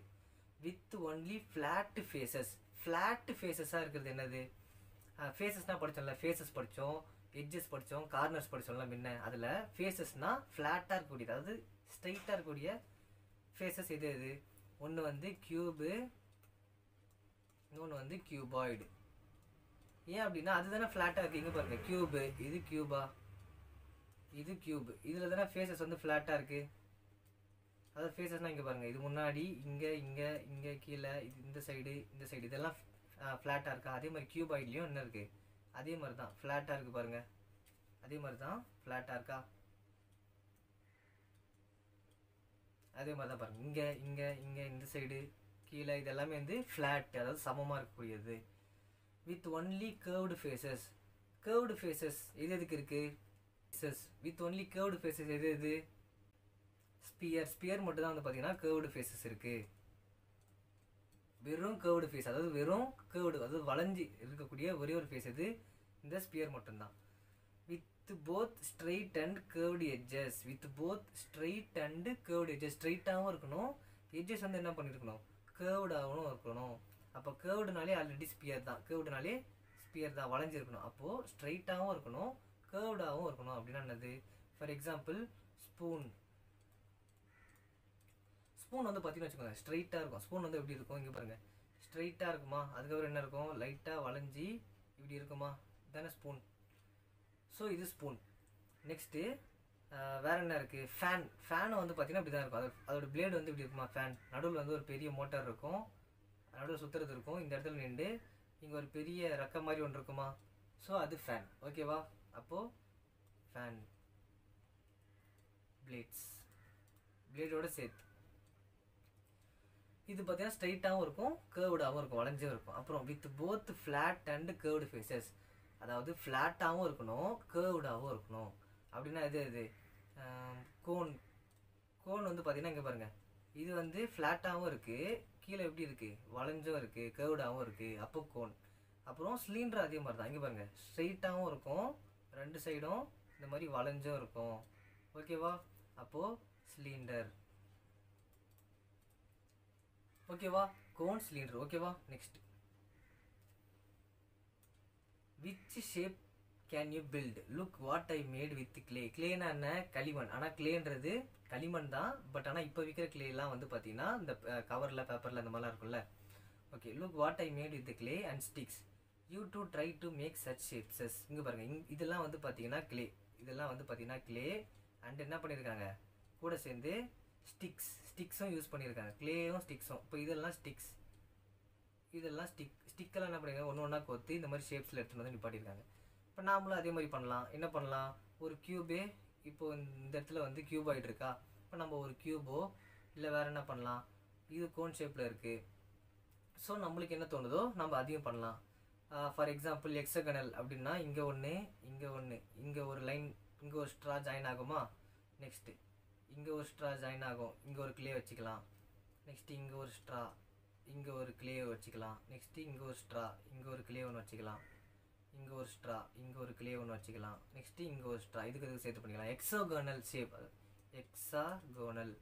with only flat faces. Flat ஃபேஸஸாக இருக்கிறது என்னது, ஃபேஸஸ்னால் படித்தோம்ல, ஃபேஸஸ் படித்தோம், எட்ஜஸ் படித்தோம், கார்னர்ஸ் படித்தோம்ல முன்ன. அதில் ஃபேஸஸ்னால் ஃப்ளாட்டாக இருக்கக்கூடியது, அதாவது ஸ்ட்ரைட்டாக இருக்கக்கூடிய ஃபேஸஸ் எது எது, ஒன்று வந்து கியூபு, இன்னொன்று வந்து கியூபாய்டு. ஏன் அப்படின்னா அதுதானே ஃப்ளாட்டாக இருக்குது. இங்கே பாருங்கள், கியூபு, இது கியூபா, இது கியூபு, இதில் தானே ஃபேஸஸ் வந்து ஃப்ளாட்டாக இருக்குது. அதாவது ஃபேஸஸ்னால் இங்கே பாருங்கள், இது முன்னாடி, இங்கே இங்கே இங்கே கீழே, இது இந்த சைடு இந்த சைடு, இதெல்லாம் ஃப்ளாட்டாக இருக்கா. அதே மாதிரி கியூபாய்ட்லேயும் என்ன இருக்குது, அதே மாதிரி தான் ஃப்ளாட்டாக இருக்குது பாருங்கள், அதே மாதிரி தான் ஃப்ளாட்டாக இருக்கா, அதே மாதிரி தான் பாருங்கள். இங்கே இங்கே இங்கே இந்த சைடு கீழே இது எல்லாமே வந்து ஃப்ளாட், அதாவது சமமாக இருக்கக்கூடியது. With only curved faces. Curved faces எது எதுக்கு இருக்குது, வித் ஒன்லி கேர்வ்டு ஃபேஸஸ் எது எது, ஸ்பியர். ஸ்பியர் மட்டும் தான் வந்து பார்த்தீங்கன்னா கேர்வ்டு ஃபேஸஸ் இருக்குது. வெறும் கேர்வ்டு ஃபேஸ், அதாவது வெறும் கேர்வ்டு, அதாவது வளைஞ்சி இருக்கக்கூடிய ஒரே ஒரு ஃபேஸ் எது, இந்த ஸ்பியர் மட்டும்தான். With both straight and curved edges. With both straight and curved edges. ஸ்ட்ரெயிட்டாகவும் இருக்கணும், எட்ஜஸ் வந்து என்ன பண்ணியிருக்கணும், கேர்வ்டாகவும் இருக்கணும். அப்போ கேர்வ்டுனாலே ஆல்ரெடி ஸ்பியர் தான், கேர்வ்டுனாலே ஸ்பியர் தான், வளைஞ்சிருக்கணும். அப்போது ஸ்ட்ரெயிட்டாகவும் இருக்கணும், கேர்வ்டாகவும் இருக்கணும். அப்படின்னா என்னது, ஃபார் எக்ஸாம்பிள் ஸ்பூன். ஸ்பூன் வந்து பார்த்தீங்கன்னு வச்சுக்கோங்க, ஸ்ட்ரெயிட்டாக இருக்கும். ஸ்பூன் வந்து எப்படி இருக்கும், இங்கே பாருங்கள், ஸ்ட்ரெயிட்டாக இருக்குமா. அதுக்கப்புறம் என்ன இருக்கும், லைட்டாக வளைஞ்சி இப்படி இருக்குமா, இதுதானே ஸ்பூன். ஸோ இது ஸ்பூன். நெக்ஸ்ட்டு வேறு என்ன இருக்குது, ஃபேன். ஃபேனை வந்து பார்த்தீங்கன்னா இப்படி தான் இருக்கும், அதோட பிளேடு வந்து இப்படி இருக்குமா, ஃபேன். நடுவில் வந்து ஒரு பெரிய மோட்டார் இருக்கும், நடுவில் சுற்றுறது இருக்கும். இந்த இடத்துல நின்று இங்கே ஒரு பெரிய ரெக்க மாதிரி ஒன்று இருக்குமா, ஸோ அது ஃபேன். ஓகேவா. அப்போது ஃபேன் பிளேட்ஸ், பிளேடோட சேர்த்து. இது பார்த்தீங்கன்னா ஸ்ட்ரைட்டாகவும் இருக்கும், கேர்வ்டாகவும் இருக்கும், வளைஞ்சும் இருக்கும். அப்புறம் with both flat and curved faces. அதாவது ஃப்ளாட்டாகவும் இருக்கணும், கேர்வ்டாகவும் இருக்கணும். அப்படின்னா இது இது கோன். கோன் வந்து பார்த்தீங்கன்னா இங்கே பாருங்கள், இது வந்து ஃப்ளாட்டாகவும் இருக்குது, கீழே எப்படி இருக்குது, வளைஞ்சும் இருக்குது, கேர்வ்டாகவும் இருக்குது, அப்போ கோன். அப்புறம் சிலிண்டர் அதே மாதிரி தான், இங்கே பாருங்கள், ஸ்ட்ரெயிட்டாகவும் இருக்கும், ரெண்டு சைடும் இந்த மாதிரி வளைஞ்சும் இருக்கும். ஓகேவா. அப்போது சிலிண்டர். ஓகேவா, கோன், சிலிண்டர். ஓகேவா. Next which shape can you build, look what I made with clay. கிளேனா என்ன, களிமண். ஆனால் கிளேன்றது களிமண் தான், பட் ஆனால் இப்போ விற்கிற கிளேலாம் வந்து பார்த்தீங்கன்னா இந்த கவரில் பேப்பரில் இந்த மாதிரிலாம் இருக்கும்ல. Okay, look what I made with clay and sticks, you to try to make such shapes. இங்கே பாருங்கள், இதெல்லாம் வந்து பார்த்தீங்கன்னா கிளே, இதெல்லாம் வந்து பார்த்தீங்கன்னா கிளே அண்ட் என்ன பண்ணியிருக்காங்க, கூட சேர்ந்து ஸ்டிக்ஸும் யூஸ் பண்ணியிருக்காங்க, கிளேயும் ஸ்டிக்ஸும். இப்போ இதெல்லாம் ஸ்டிக்ஸ், இதெல்லாம் ஸ்டிக்கெல்லாம் என்ன பண்ணியிருக்காங்க, ஒன்று ஒன்றா கோர்த்து இந்த மாதிரி ஷேப்ஸில் எடுத்துகிட்டு வந்து நிப்பாட்டியிருக்காங்க. இப்போ நாமளும் அதே மாதிரி பண்ணலாம். என்ன பண்ணலாம், ஒரு க்யூபே, இப்போது இந்த இடத்துல வந்து க்யூபாய்டு இருக்கா, இப்போ நம்ம ஒரு க்யூபோ இல்லை வேறு என்ன பண்ணலாம், இது கோன் ஷேப்பில் இருக்குது. ஸோ நம்மளுக்கு என்ன தோணுதோ நம்ம அதையும் பண்ணலாம். ஃபார் எக்ஸாம்பிள் எக்ஸகனல் அப்படின்னா இங்கே ஒன்று, இங்கே ஒன்று, இங்கே ஒரு லைன், இங்கே ஒரு ஸ்ட்ரா ஜாயின் ஆகுமா. நெக்ஸ்ட்டு இங்கே ஒரு ஸ்ட்ரா ஜாயின் ஆகும், இங்கே ஒரு கிளே வச்சுக்கலாம். நெக்ஸ்ட்டு இங்கே ஒரு ஸ்ட்ரா, இங்கே ஒரு கிளே வச்சுக்கலாம். நெக்ஸ்ட்டு இங்கே ஒரு ஸ்ட்ரா, இங்கே ஒரு கிளே ஒன்று வச்சுக்கலாம். இங்கே ஒரு ஸ்ட்ரா, இங்கே ஒரு கிளே ஒன்று வச்சுக்கலாம். நெக்ஸ்ட்டு இங்கே ஒரு ஸ்ட்ரா, இதுக்கு சேர்த்து பண்ணிக்கலாம். Hexagonal shape, எக்ஸாகோனல்.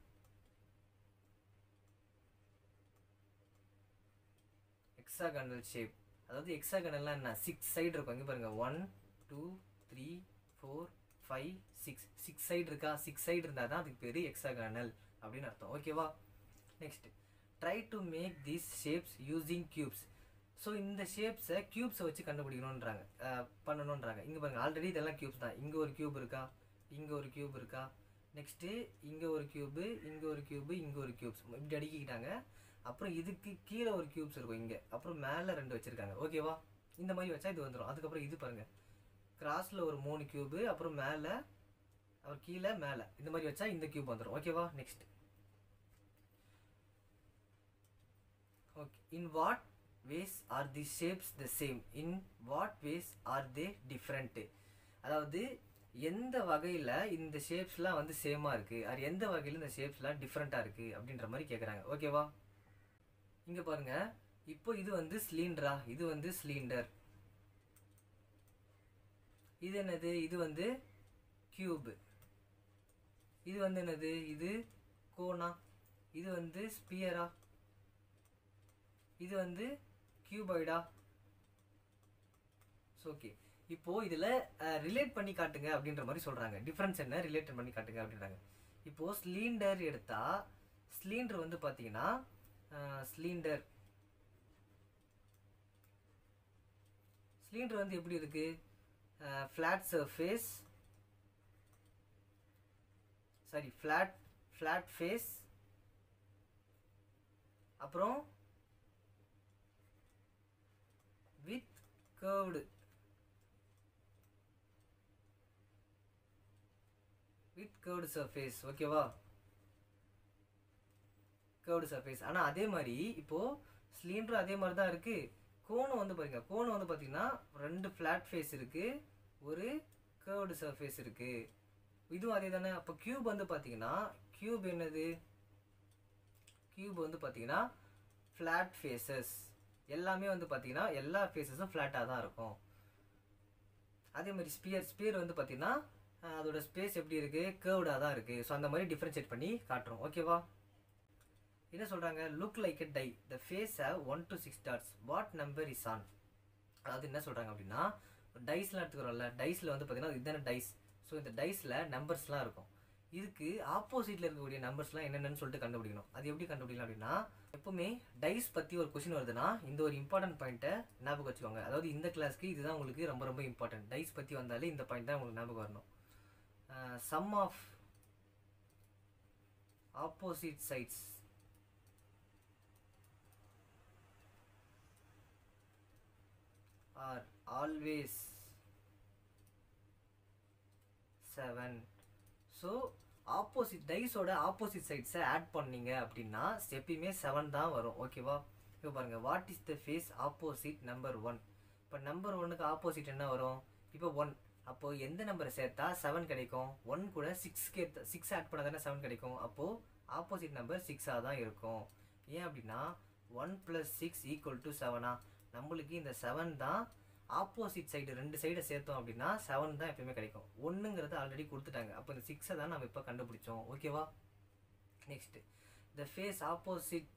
எக்ஸாகனல் ஷேப், அதாவது எக்ஸாகனல்லாம் என்ன, 6 சைடு இருக்கும். இங்கே பாருங்கள், 1 2 3 4 5 6, 6 சைடு இருக்கா. 6 சைடு இருந்தால் தான் அதுக்கு பேர் எக்ஸாகனல் அப்படின்னு அர்த்தம். ஓகேவா. Next try to make these shapes using cubes. So இந்த ஷேப்ஸை கியூப்ஸை வச்சு கண்டுபிடிக்கணுன்றாங்க, பண்ணணுன்றாங்க. இங்கே பாருங்கள், ஆல்ரெடி இதெல்லாம் கியூப்ஸ் தான். இங்கே ஒரு கியூப் இருக்கா, இங்கே ஒரு கியூப் இருக்கா. நெக்ஸ்ட்டு இங்கே ஒரு கியூபு, இங்கே ஒரு கியூபு, இங்கே ஒரு கியூப்ஸ், இப்படி அடுக்கிக்கிட்டாங்க. அப்புறம் இதுக்கு கீழே ஒரு கியூப்ஸ் இருக்கும் இங்கே, அப்புறம் மேலே 2 வச்சுருக்காங்க. ஓகேவா. இந்த மாதிரி வச்சா இது வந்துடும். அதுக்கப்புறம் இது பாருங்கள், கிராஸில் ஒரு 3 கியூபு, அப்புறம் மேலே அவர் கீழே மேலே இந்த மாதிரி வச்சா இந்த கியூப் வந்துடும். ஓகேவா? Next okay. In what ways are the shapes the same, in what ways are they different. அதாவது எந்த வகையில் இந்த ஷேப்ஸ்லாம் வந்து சேமாக இருக்குது, அது எந்த வகையில் இந்த ஷேப்ஸ்லாம் டிஃப்ரெண்ட்டாக இருக்குது அப்படின்ற மாதிரி கேட்குறாங்க. ஓகேவா? இங்கே பாருங்கள், இப்போ இது வந்து சிலிண்டரா, இது வந்து சிலிண்டர். இது என்னது? இது வந்து கியூப். இது வந்து என்னது? இது கோனா. இது வந்து ஸ்பியரா. இது வந்து கியூபாய்டா. ஓகே. இப்போ இதில் ரிலேட் பண்ணி காட்டுங்க அப்படின்ற மாதிரி சொல்கிறாங்க. டிஃப்ரென்ஸ் என்ன, ரிலேட் பண்ணி காட்டுங்க அப்படின்றாங்க. இப்போது சிலிண்டர் எடுத்தால், சிலிண்டர் வந்து பார்த்தீங்கன்னா சிலிண்டர் வந்து எப்படி இருக்கு? Flat surface, sorry flat face, அப்புறம் வித் கர்வ்டு சர்ஃபேஸ். ஓகேவா? Curved surface. ஆனால் அதே மாதிரி இப்போது சிலிண்டரும் அதே மாதிரி தான் இருக்குது. கோனும் வந்து பாருங்க, கோனும் வந்து பார்த்தீங்கன்னா 2 ஃப்ளாட் ஃபேஸ் இருக்குது, ஒரு கர்வ்டு சர்ஃபேஸ் இருக்குது. இதுவும் அதே தானே. அப்போ கியூப் வந்து பார்த்தீங்கன்னா, கியூப் என்னது? கியூப் வந்து பார்த்தீங்கன்னா ஃப்ளாட் ஃபேஸஸ். எல்லாமே வந்து பார்த்தீங்கன்னா எல்லா ஃபேஸஸும் ஃப்ளாட்டாக தான் இருக்கும். அதே மாதிரி ஸ்பியர் வந்து பார்த்தீங்கன்னா அதோட ஸ்பேஸ் எப்படி இருக்குது? கர்வ்டாக தான் இருக்குது. ஸோ அந்த மாதிரி டிஃப்ரென்ஷியேட் பண்ணி காட்டுறோம். ஓகேவா? என்ன சொல்கிறாங்க? Look like a die, the face have 1 to 6 dots, what number is on. அதாவது என்ன சொல்கிறாங்க அப்படின்னா, டைஸ்லாம் எடுத்துக்கிறோம்ல, டைஸில் வந்து பார்த்தீங்கன்னா இதுதானே டைஸ். ஸோ இந்த டைஸில் நம்பர்ஸ்லாம் இருக்கும். இதுக்கு ஆப்போசிட்டில் இருக்கக்கூடிய நம்பர்ஸ்லாம் என்னென்னு சொல்லிட்டு கண்டுபிடிக்கணும். அது எப்படி கண்டுபிடிக்கலாம் அப்படின்னா, எப்பவுமே டைஸ் பற்றி ஒரு கொஸ்டின் வருதுன்னா இந்த ஒரு இம்பார்ட்டன்ட் பாயிண்ட்டை ஞாபகம் வச்சுக்கோங்க. அதாவது இந்த கிளாஸ்க்கு இதுதான் உங்களுக்கு ரொம்ப ரொம்ப இம்பார்ட்டன்ட். டைஸ் பற்றி வந்தாலே இந்த பாயிண்ட் தான் உங்களுக்கு ஞாபகம் வரணும். Sum of opposite sides are always 7. So opposite டைஸோட ஆப்போசிட் சைட்ஸை ஆட் பண்ணீங்க அப்படின்னா எப்பயுமே 7 தான் வரும். ஓகேவா? இப்போ பாருங்கள், what is the face opposite number 1. இப்போ நம்பர் 1க்கு ஆப்போசிட் என்ன வரும்? இப்போ 1. அப்போது எந்த நம்பரை சேர்த்தா 7 கிடைக்கும்? 1 கூட 6 ஆட் பண்ணால் தானே 7 கிடைக்கும். அப்போது ஆப்போசிட் நம்பர் 6ஆக தான் இருக்கும். ஏன் அப்படின்னா 1 + 6 = 7. நம்மளுக்கு இந்த 7 தான் ஆப்போசிட் சைடு, 2 சைடை சேர்த்தோம் அப்படின்னா 7 தான் எப்பயுமே கிடைக்கும். 1ங்கிறது ஆல்ரெடி கொடுத்துட்டாங்க. அப்போ இந்த 6 தான் நம்ம இப்போ கண்டுபிடிச்சோம். ஓகேவா? Next, the face opposite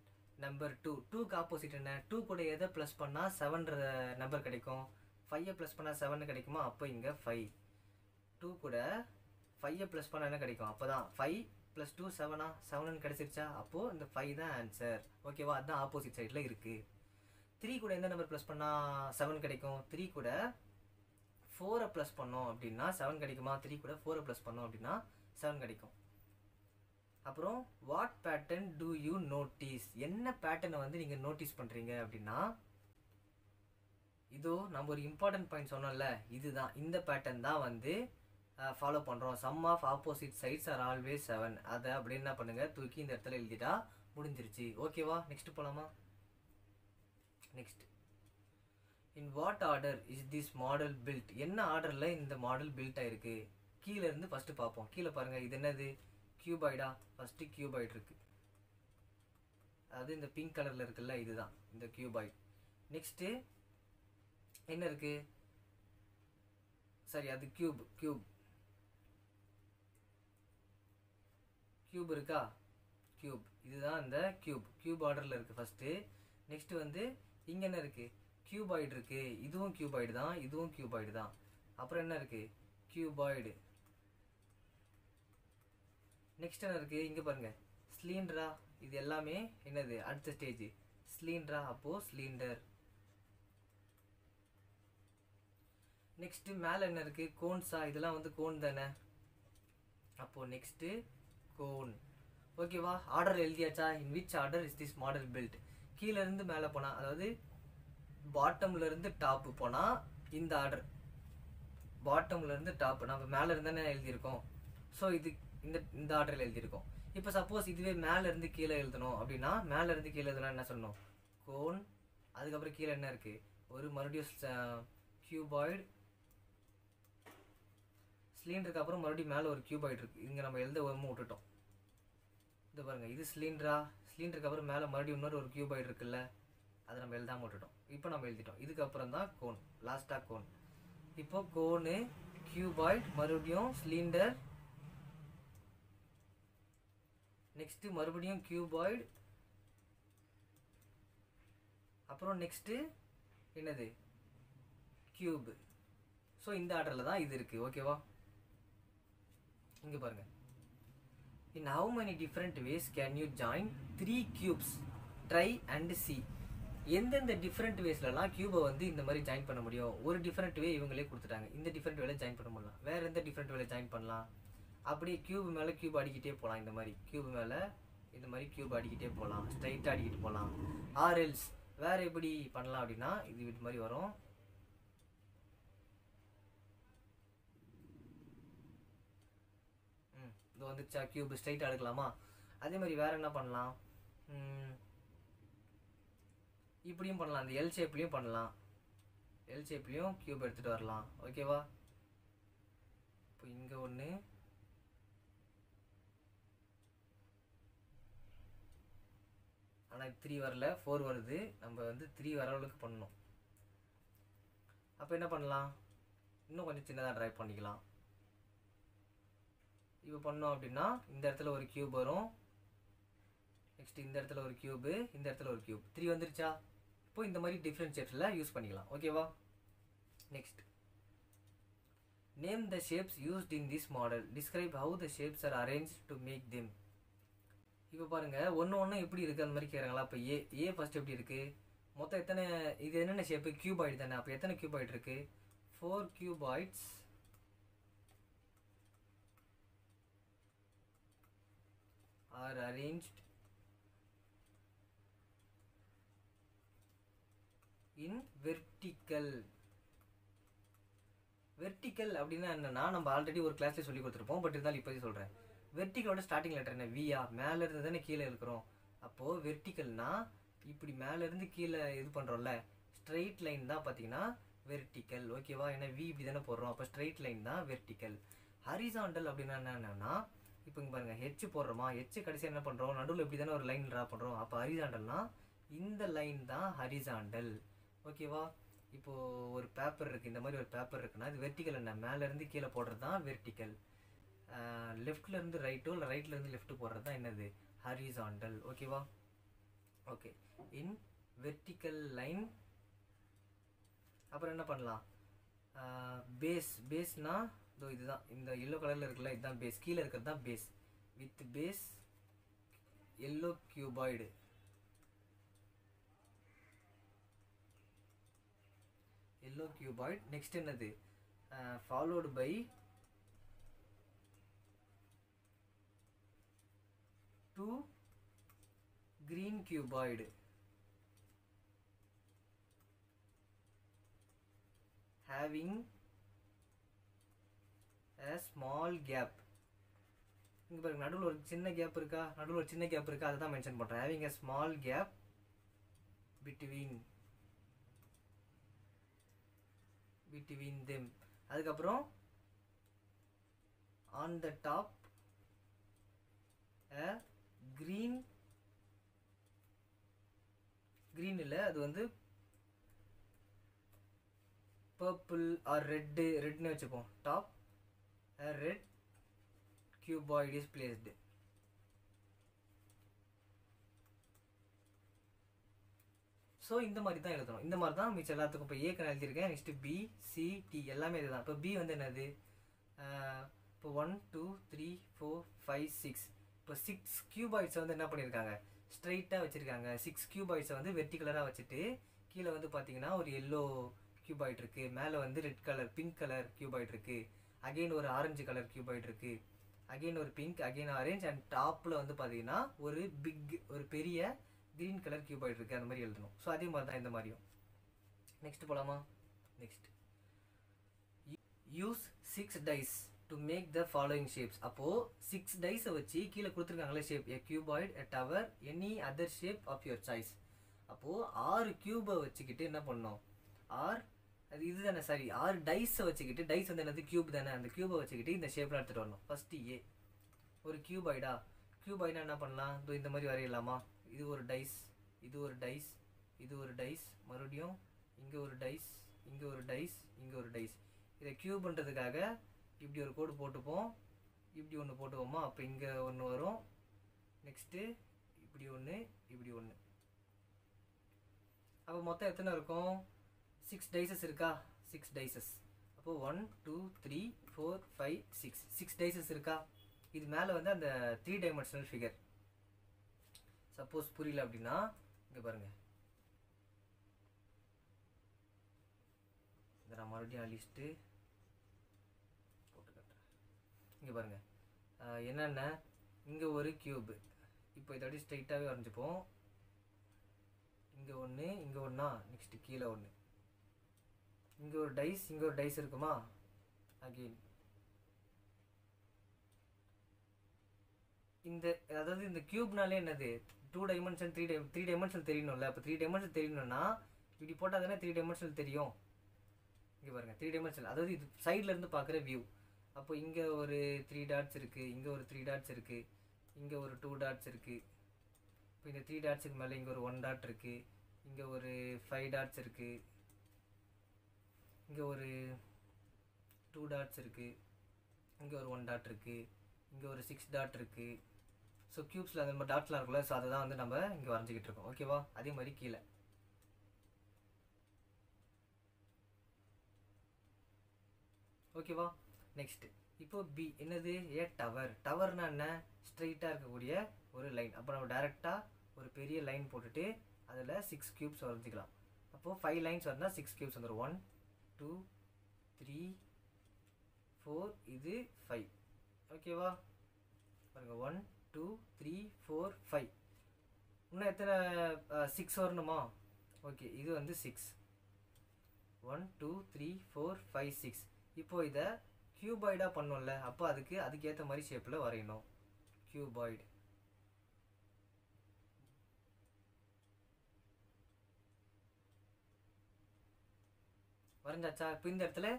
number 2. 2க்கு ஆப்போசிட் என்ன? 2 கூட எதை ப்ளஸ் பண்ணால் 7ன்ற நம்பர் கிடைக்கும்? 5 ப்ளஸ் பண்ணால் 7 கிடைக்குமா? அப்போ இங்கே 5. 2 கூட 5 ப்ளஸ் பண்ணால் என்ன கிடைக்கும்? அப்போ தான் 5 + 2 7. 7 கிடைச்சிருச்சா? அப்போது இந்த 5 தான் ஆன்சர். ஓகேவா? அதுதான் ஆப்போசிட் சைடில் இருக்குது. 3 கூட எந்த நம்பர் ப்ளஸ் பண்ணால் 7 கிடைக்கும்? 3 கூட 4 ப்ளஸ் பண்ணோம் அப்படின்னா 7 கிடைக்குமா? 3 கூட 4 ப்ளஸ் பண்ணோம் அப்படின்னா 7 கிடைக்கும். அப்புறம் what pattern do you notice? என்ன பேட்டர்னை வந்து நீங்கள் நோட்டீஸ் பண்ணுறீங்க அப்படின்னா, இதோ நம்ம ஒரு இம்பார்ட்டன்ட் பாயிண்ட் சொன்னோம்ல, இதுதான். இந்த பேட்டர்ன் தான் வந்து ஃபாலோ பண்ணுறோம். Sum of opposite sides are always 7. அதை அப்படி என்ன பண்ணுங்கள், தூக்கி இந்த இடத்துல எழுதிட்டா முடிஞ்சிருச்சு. ஓகேவா? நெக்ஸ்ட் போகலாமா? Next, in what order is this model built? என்ன ஆர்டரில் இந்த மாடல் பில்ட் ஆயிருக்கு? கீழே இருந்து ஃபஸ்ட்டு பார்ப்போம். கீழே பாருங்கள், இது என்னது? கியூபாய்டா. ஃபஸ்ட்டு கியூபாய்டு இருக்குது. அதாவது இந்த பிங்க் கலரில் இருக்குல்ல, இதுதான் இந்த கியூபாய்டு. நெக்ஸ்ட்டு என்ன இருக்குது? சரி, அது கியூப் இருக்கா? கியூப், இதுதான் இந்த கியூப் ஆர்டரில் இருக்குது ஃபஸ்ட்டு. நெக்ஸ்ட்டு வந்து இங்கே என்ன இருக்குது? கியூபாய்டு இருக்குது. இதுவும் கியூபாய்டு தான், இதுவும் கியூபாய்டு தான். அப்புறம் என்ன இருக்குது? கியூபாய்டு. நெக்ஸ்ட் என்ன இருக்குது? இங்கே பாருங்கள், சிலிண்டரா. இது எல்லாமே என்னது? அடுத்த ஸ்டேஜ் சிலிண்டரா. அப்போது சிலிண்டர். நெக்ஸ்ட்டு மேலே என்ன இருக்குது? கோன்ஸா. இதெல்லாம் வந்து கோன் தானே. அப்போது நெக்ஸ்ட்டு கோன். ஓகேவா? ஆர்டர் எழுதியாச்சா? In which order is this model build? கீழேருந்து மேலே போனால், அதாவது பாட்டம்லேருந்து டாப்பு போனால் இந்த ஆர்டர். பாட்டம்லேருந்து டாப்பு நம்ம மேலே இருந்தானே எழுதியிருக்கோம். ஸோ இது இந்த ஆர்டரில் எழுதியிருக்கோம். இப்போ சப்போஸ் இதுவே மேலேருந்து கீழே எழுதணும் அப்படின்னா, மேலேருந்து கீழே எழுதணும் என்ன சொல்லணும், கோன், அதுக்கப்புறம் கீழே என்ன இருக்குது, ஒரு மறுபடியும் கியூபாய்டு, சிலிண்டருக்கு அப்புறம் மறுபடியும் மேலே ஒரு கியூபாய்டு இருக்குது. இங்கே நம்ம எழுத ஒன்று விட்டுட்டோம். இது பாருங்கள், இது சிலிண்டருக்கு அப்புறம் மேலே மறுபடியும் இன்னொரு ஒரு கியூபாய்டு இருக்குல்ல, அதை நம்ம எழுதாமல் விட்டுட்டோம். இப்போ நம்ம எழுதிட்டோம். இதுக்கப்புறம் தான் கோன், லாஸ்ட்டாக கோன். இப்போ கோனு, கியூபாய்டு, மறுபடியும் சிலிண்டர், நெக்ஸ்ட்டு மறுபடியும் கியூபாய்டு, அப்புறம் நெக்ஸ்ட்டு என்னது, கியூப். ஸோ இந்த ஆர்டரில் தான் இது இருக்குது. ஓகேவா? இங்கே பாருங்கள், in how many different ways can you join 3 cubes, try and see. எந்தெந்த டிஃப்ரெண்ட் வேஸ்லலாம் கியூபை வந்து இந்த மாதிரி ஜாயின் பண்ண முடியும். ஒரு டிஃப்ரெண்ட் வே இவங்களே கொடுத்துட்டாங்க. இந்த டிஃப்ரெண்ட் வேலை ஜாயின் பண்ண முடியலாம். வேறு எந்த டிஃப்ரெண்ட் வேலை ஜாயின் பண்ணலாம், அப்படியே கியூப் மேலே கியூப் அடிக்கிட்டே போகலாம். இந்த மாதிரி கியூப் மேலே இந்த மாதிரி கியூப் அடிக்கிட்டே போகலாம், ஸ்ட்ரைட்டாக அடிக்கிட்டு போகலாம். ஆர்எல்ஸ் வேறு எப்படி பண்ணலாம் அப்படின்னா, இது மாதிரி வரும். இது வந்துச்சா, கியூப் ஸ்ட்ரைட்டாக எடுக்கலாமா. அதே மாதிரி வேறு என்ன பண்ணலாம், இப்படியும் பண்ணலாம். அந்த எல் ஷேப்லேயும் பண்ணலாம். எல் ஷேப்லேயும் கியூப் எடுத்துகிட்டு வரலாம். ஓகேவா? இப்போ இங்கே ஒன்று, ஆனால் 3 வரல, 4 வருது. நம்ம வந்து 3 வர அளவுக்கு பண்ணணும். அப்போ என்ன பண்ணலாம், இன்னும் கொஞ்சம் சின்னதாக ட்ரை பண்ணிக்கலாம். இப்போ பண்ணோம் அப்படின்னா இந்த இடத்துல ஒரு கியூப் வரும், நெக்ஸ்ட் இந்த இடத்துல ஒரு கியூபு, இந்த இடத்துல ஒரு கியூப். 3 வந்துருச்சா? இப்போ இந்த மாதிரி டிஃப்ரெண்ட் ஷேப்ஸில் யூஸ் பண்ணிக்கலாம். ஓகேவா? Next, name the shapes used in this model, describe how the shapes are arrange to make them. இப்போ பாருங்கள், ஒன்று எப்படி இருக்குது அந்த மாதிரி கேட்குறாங்களா. இப்போ ஏ ஃபஸ்ட் எப்படி இருக்குது, மொத்தம் எத்தனை, இது என்னென்ன ஷேப்பு, கியூபாய்டு தானே. அப்போ எத்தனை கியூபாய்டு இருக்குது, 4 cuboids are arranged in vertical. Vertical அப்படின்னா என்னன்னா, நம்ம ஆல்ரெடி ஒரு கிளாஸ்ல சொல்லி கொடுத்துருப்போம். பட் இருந்தாலும் இப்போதே சொல்கிறேன். வெர்டிக்கலோட ஸ்டார்டிங் லெட்டர் என்ன, வியா. மேலே இருந்து தானே கீழே இருக்கிறோம். அப்போது வெர்டிக்கல்னா இப்படி மேலேருந்து கீழே இது பண்ணுறோம்ல, ஸ்ட்ரெயிட் லைன் தான் பார்த்தீங்கன்னா வெர்டிக்கல். ஓகேவா? ஏன்னா வி இப்படி தானே போடுறோம். அப்போ ஸ்ட்ரெயிட் லைன் தான் வெர்டிக்கல். ஹரிசாண்டல் அப்படின்னா என்னென்னா, இப்போ இங்கே பாருங்கள், ஹெச் போடுறோமா, ஹெச் கடைசியாக என்ன பண்ணுறோம், நடுவில் இப்படி தானே ஒரு லைன் ட்ரா பண்ணுறோம். அப்போ ஹரிசாண்டல்னா இந்த லைன் தான் ஹரிசாண்டல். ஓகேவா? இப்போது ஒரு பேப்பர் இருக்குது, இந்த மாதிரி ஒரு பேப்பர் இருக்குன்னா இது வெர்டிக்கல். என்ன, மேலேருந்து கீழே போடுறது தான் வெர்டிக்கல். லெஃப்ட்லேருந்து ரைட்டோ இல்லை ரைட்லேருந்து லெஃப்ட்டு போடுறது தான் என்னது, ஹரிசாண்டல். ஓகேவா? ஓகே, இன் வெர்டிக்கல் லைன். அப்புறம் என்ன பண்ணலாம், பேஸ்னா இதோ இதுதான், இந்த எல்லோ கலரில் இருக்குல்ல, இதுதான் பேஸ். கீழே இருக்கிறது தான் base. With base yellow cuboid. Yellow cuboid. Next என்னது, followed by two green cuboid. Having a small gap. இங்க பாருங்க, நடுவுல ஒரு சின்ன கேப் இருக்கா, நடுவுல ஒரு சின்ன கேப் இருக்கா, அதை தான் மென்ஷன் பண்றேன். having a small gap between them. அதுக்கப்புறம் on the top a green இல்ல, அது வந்து purple or redன்னு வச்சுப்போம். top a red cuboid is placed. So இந்த மாதிரி தான் எழுதணும். இந்த மாதிரி தான் மிச்சம் எல்லாத்துக்கும். இப்போ ஏக்கு நான் எழுதியிருக்கேன். நெக்ஸ்ட்டு பி, சி, டி எல்லாமே இதுதான். இப்போ பி வந்து என்னது, இப்போ 1 2 3 4 5 6. இப்போ 6 கியூபாய்ட்ஸை வந்து என்ன பண்ணியிருக்காங்க, ஸ்ட்ரைட்டாக வச்சுருக்காங்க. 6 கியூபாய்ட்ஸை வந்து வெர்டிகுலராக வச்சுட்டு கீழே வந்து பார்த்தீங்கன்னா ஒரு எல்லோ கியூபாய்ட் இருக்குது, மேலே வந்து red colour pink colour cuboid இருக்குது, அகெயின் ஒரு ஆரஞ்சு கலர் கியூபாய்ட் இருக்குது, அகெயின் ஒரு பிங்க், அகெயின் ஆரஞ்சு, அண்ட் டாப்பில் வந்து பார்த்தீங்கன்னா ஒரு பெரிய க்ரீன் கலர் கியூபாய்ட் இருக்குது. அந்த மாதிரி எழுதணும். ஸோ அதே மாதிரி தான் இந்த மாதிரியும். நெக்ஸ்ட் போகலாமா. Next, use 6 dice to make the following shapes. அப்போது 6 டைஸை வச்சு கீழே கொடுத்துருக்காங்களே shape, a cuboid, a tower, any other shape of your choice. அப்போது 6 கியூபை வச்சுக்கிட்டு என்ன பண்ணோம், அது இதுதானே சாரி 6 டைஸை வச்சுக்கிட்டு, டைஸ் வந்து என்னது கியூப் தானே, அந்த கியூபை வச்சுக்கிட்டு இந்த ஷேப்பில் எடுத்துகிட்டு வரணும். ஃபஸ்ட்டு ஏ ஒரு கியூபாய்டா, கியூபாய்டா என்ன பண்ணலாம், இந்த மாதிரி வரையலாமா, இது ஒரு டைஸ், இது ஒரு டைஸ், இது ஒரு டைஸ், மறுபடியும் இங்கே ஒரு டைஸ், இங்கே ஒரு டைஸ், இங்கே ஒரு டைஸ். இதை கியூப் பண்ணுறதுக்காக இப்படி ஒரு கோடு போட்டுப்போம், இப்படி ஒன்று போட்டுப்போமா, அப்போ இங்கே ஒன்று வரும், நெக்ஸ்ட்டு இப்படி ஒன்று, இப்படி ஒன்று. அப்போ மொத்தம் எத்தனை இருக்கும், 6 டைசஸ் இருக்கா, 6 டைசஸ். அப்போது 1 2 3 4 5 6 6 டைசஸ் இருக்கா. இது மேலே வந்து அந்த 3 டைமென்ஷனல் ஃபிகர். சப்போஸ் புரியல அப்படின்னா இங்கே பாருங்கள், இதை நான் மறுபடியும் லிஸ்ட்டு போட்டு கட்டுறேன். இங்கே பாருங்கள் என்னென்ன, இங்கே ஒரு கியூபு, இப்போ இதோட ஸ்ட்ரைட்டாகவே வரைஞ்சிப்போம். இங்கே ஒன்று, இங்கே ஒன்றா, நெக்ஸ்ட்டு கீழே ஒன்று, இங்கே ஒரு டைஸ், இங்கே ஒரு டைஸ் இருக்குமா, அகெயின் இந்த அதாவது இந்த கியூப்னாலே என்னது 2 டைமென்ஷன் 3 டைமென்ஷன் தெரியணும்ல. அப்போ 3 டைமென்ஷன் தெரியணும்னா இப்படி போட்டால் தானே 3 டைமென்ஷன் தெரியும். இங்கே பாருங்கள் 3 டைமென்ஷன், அதாவது இது சைட்லேருந்து பார்க்குற வியூ. அப்போ இங்கே ஒரு 3 டாட்ஸ் இருக்குது, இங்கே ஒரு 3 டாட்ஸ் இருக்குது, இங்கே ஒரு 2 டாட்ஸ் இருக்குது. இப்போ இந்த 3 டாட்ஸுக்கு மேலே இங்கே ஒரு 1 டாட் இருக்குது, இங்கே ஒரு 5 டாட்ஸ் இருக்குது, இங்கே ஒரு 2 டாட்ஸ் இருக்குது, இங்கே ஒரு 1 டாட் இருக்குது, இங்கே ஒரு 6 டாட் இருக்குது. ஸோ க்யூப்ஸில் அந்த மாதிரி டாட்ஸ்லாம் இருக்குல்ல, ஸோ அதை தான் வந்து நம்ம இங்கே வரைஞ்சிக்கிட்டு இருக்கோம். ஓகேவா. அதே மாதிரி கீழே ஓகேவா. நெக்ஸ்ட்டு இப்போ பி என்னது, ஏ டவர். டவர்னா என்ன, ஸ்ட்ரைட்டாக இருக்கக்கூடிய ஒரு லைன். அப்போ நம்ம டேரெக்டாக ஒரு பெரிய லைன் போட்டுட்டு அதில் 6 க்யூப்ஸ் வரைஞ்சிக்கலாம். அப்போது 5 லைன்ஸ் வரணும்னா 6 க்யூப்ஸ் வந்துடும். 1 2 3 4 இது 5. ஓகேவா. பாருங்கள் 1 2 3 4 5. இன்னும் எத்தனை 6 வரணுமா. ஓகே, இது வந்து 6. 1 2 3 4 5 6. இப்போது இதை கியூபாய்டாக பண்ணோம்ல, அப்போ அதுக்கேற்ற மாதிரி ஷேப்பில் வரையணும். கியூபாய்டு வரைஞ்சாச்சா. இப்போ இந்த இடத்துல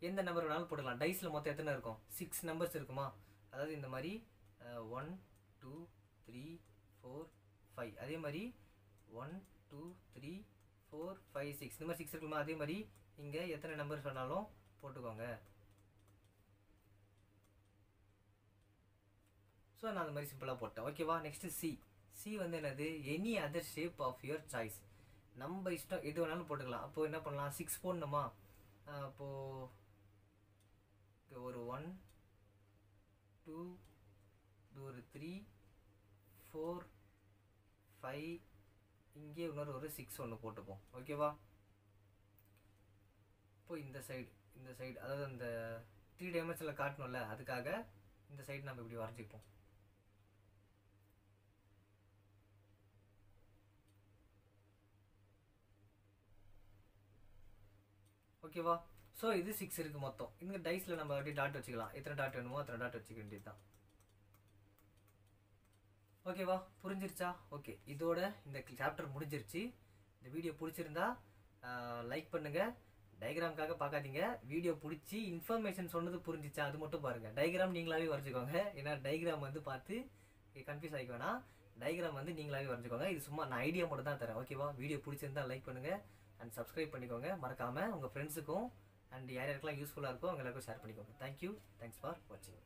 எந்த நம்பர் வேணாலும் போடலாம். டைஸில் மொத்தம் எத்தனை இருக்கும், 6 நம்பர்ஸ் இருக்குமா. அதாவது இந்த மாதிரி 1 2 3 4 5. அதே மாதிரி 1 2 3 4 5 6. இந்த மாதிரி 6 இருக்குமா. அதே மாதிரி இங்கே எத்தனை நம்பர்ஸ் வேணாலும் போட்டுக்கோங்க. ஸோ நான் அந்த மாதிரி சிம்பிளாக போட்டேன். ஓகேவா. நெக்ஸ்ட்டு சி வந்து என்னது, any other shape of your choice. நம்ம இஷ்டம் எது வேணாலும் போட்டுக்கலாம். அப்போது என்ன பண்ணலாம், 6 போடணுமா. அப்போது ஒரு 1 2 ஒரு 3 4 5 இங்கே இன்னொரு 6 ஒன்று போட்டுப்போம். ஓகேவா. இப்போ இந்த சைடு அதாவது அந்த 3 டைமென்ஷனில் காட்டணும்ல, அதுக்காக இந்த சைடு நம்ம இப்படி வரைஞ்சிப்போம். ஓகேவா. ஸோ இது 6 இருக்குது மொத்தம். இந்த டைஸில் நம்ம அப்படியே டாட் வச்சுக்கலாம். எத்தனை டாட் வேணுமோ அத்தனை டாட் வச்சுக்க வேண்டியது தான். ஓகேவா. புரிஞ்சிருச்சா. ஓகே, இதோட இந்த சாப்டர் முடிஞ்சிருச்சு. இந்த வீடியோ பிடிச்சிருந்தா லைக் பண்ணுங்கள். டயக்ராம்காக பார்க்காதீங்க. வீடியோ பிடிச்சி இன்ஃபர்மேஷன் சொன்னது புரிஞ்சிச்சா அது மட்டும் பாருங்கள். டயக்ராம் நீங்களாவே வரைஞ்சிக்கோங்க. ஏன்னா டயக்ராம் வந்து பார்த்து கன்ஃபியூஸ் ஆகிக்க வேணாம். டயக்ராம் வந்து நீங்களாவே வரைஞ்சிக்கோங்க. இது சும்மா நான் ஐடியா மட்டும் தான் தரேன். ஓகேவா. வீடியோ பிடிச்சிருந்தா லைக் பண்ணுங்கள் அண்ட் சப்ஸ்கிரைப் பண்ணிக்கோங்க. மறக்காமல் உங்கள் ஃப்ரெண்ட்ஸுக்கும் அண்ட் யார் யாருக்கெல்லாம் யூஸ்ஃபுல்லாக இருக்கோ அவங்க எல்லாருக்கும் ஷேர் பண்ணிக்கோங்க. தேங்க்யூ. தேங்க்ஸ் ஃபார் வாட்சிங்.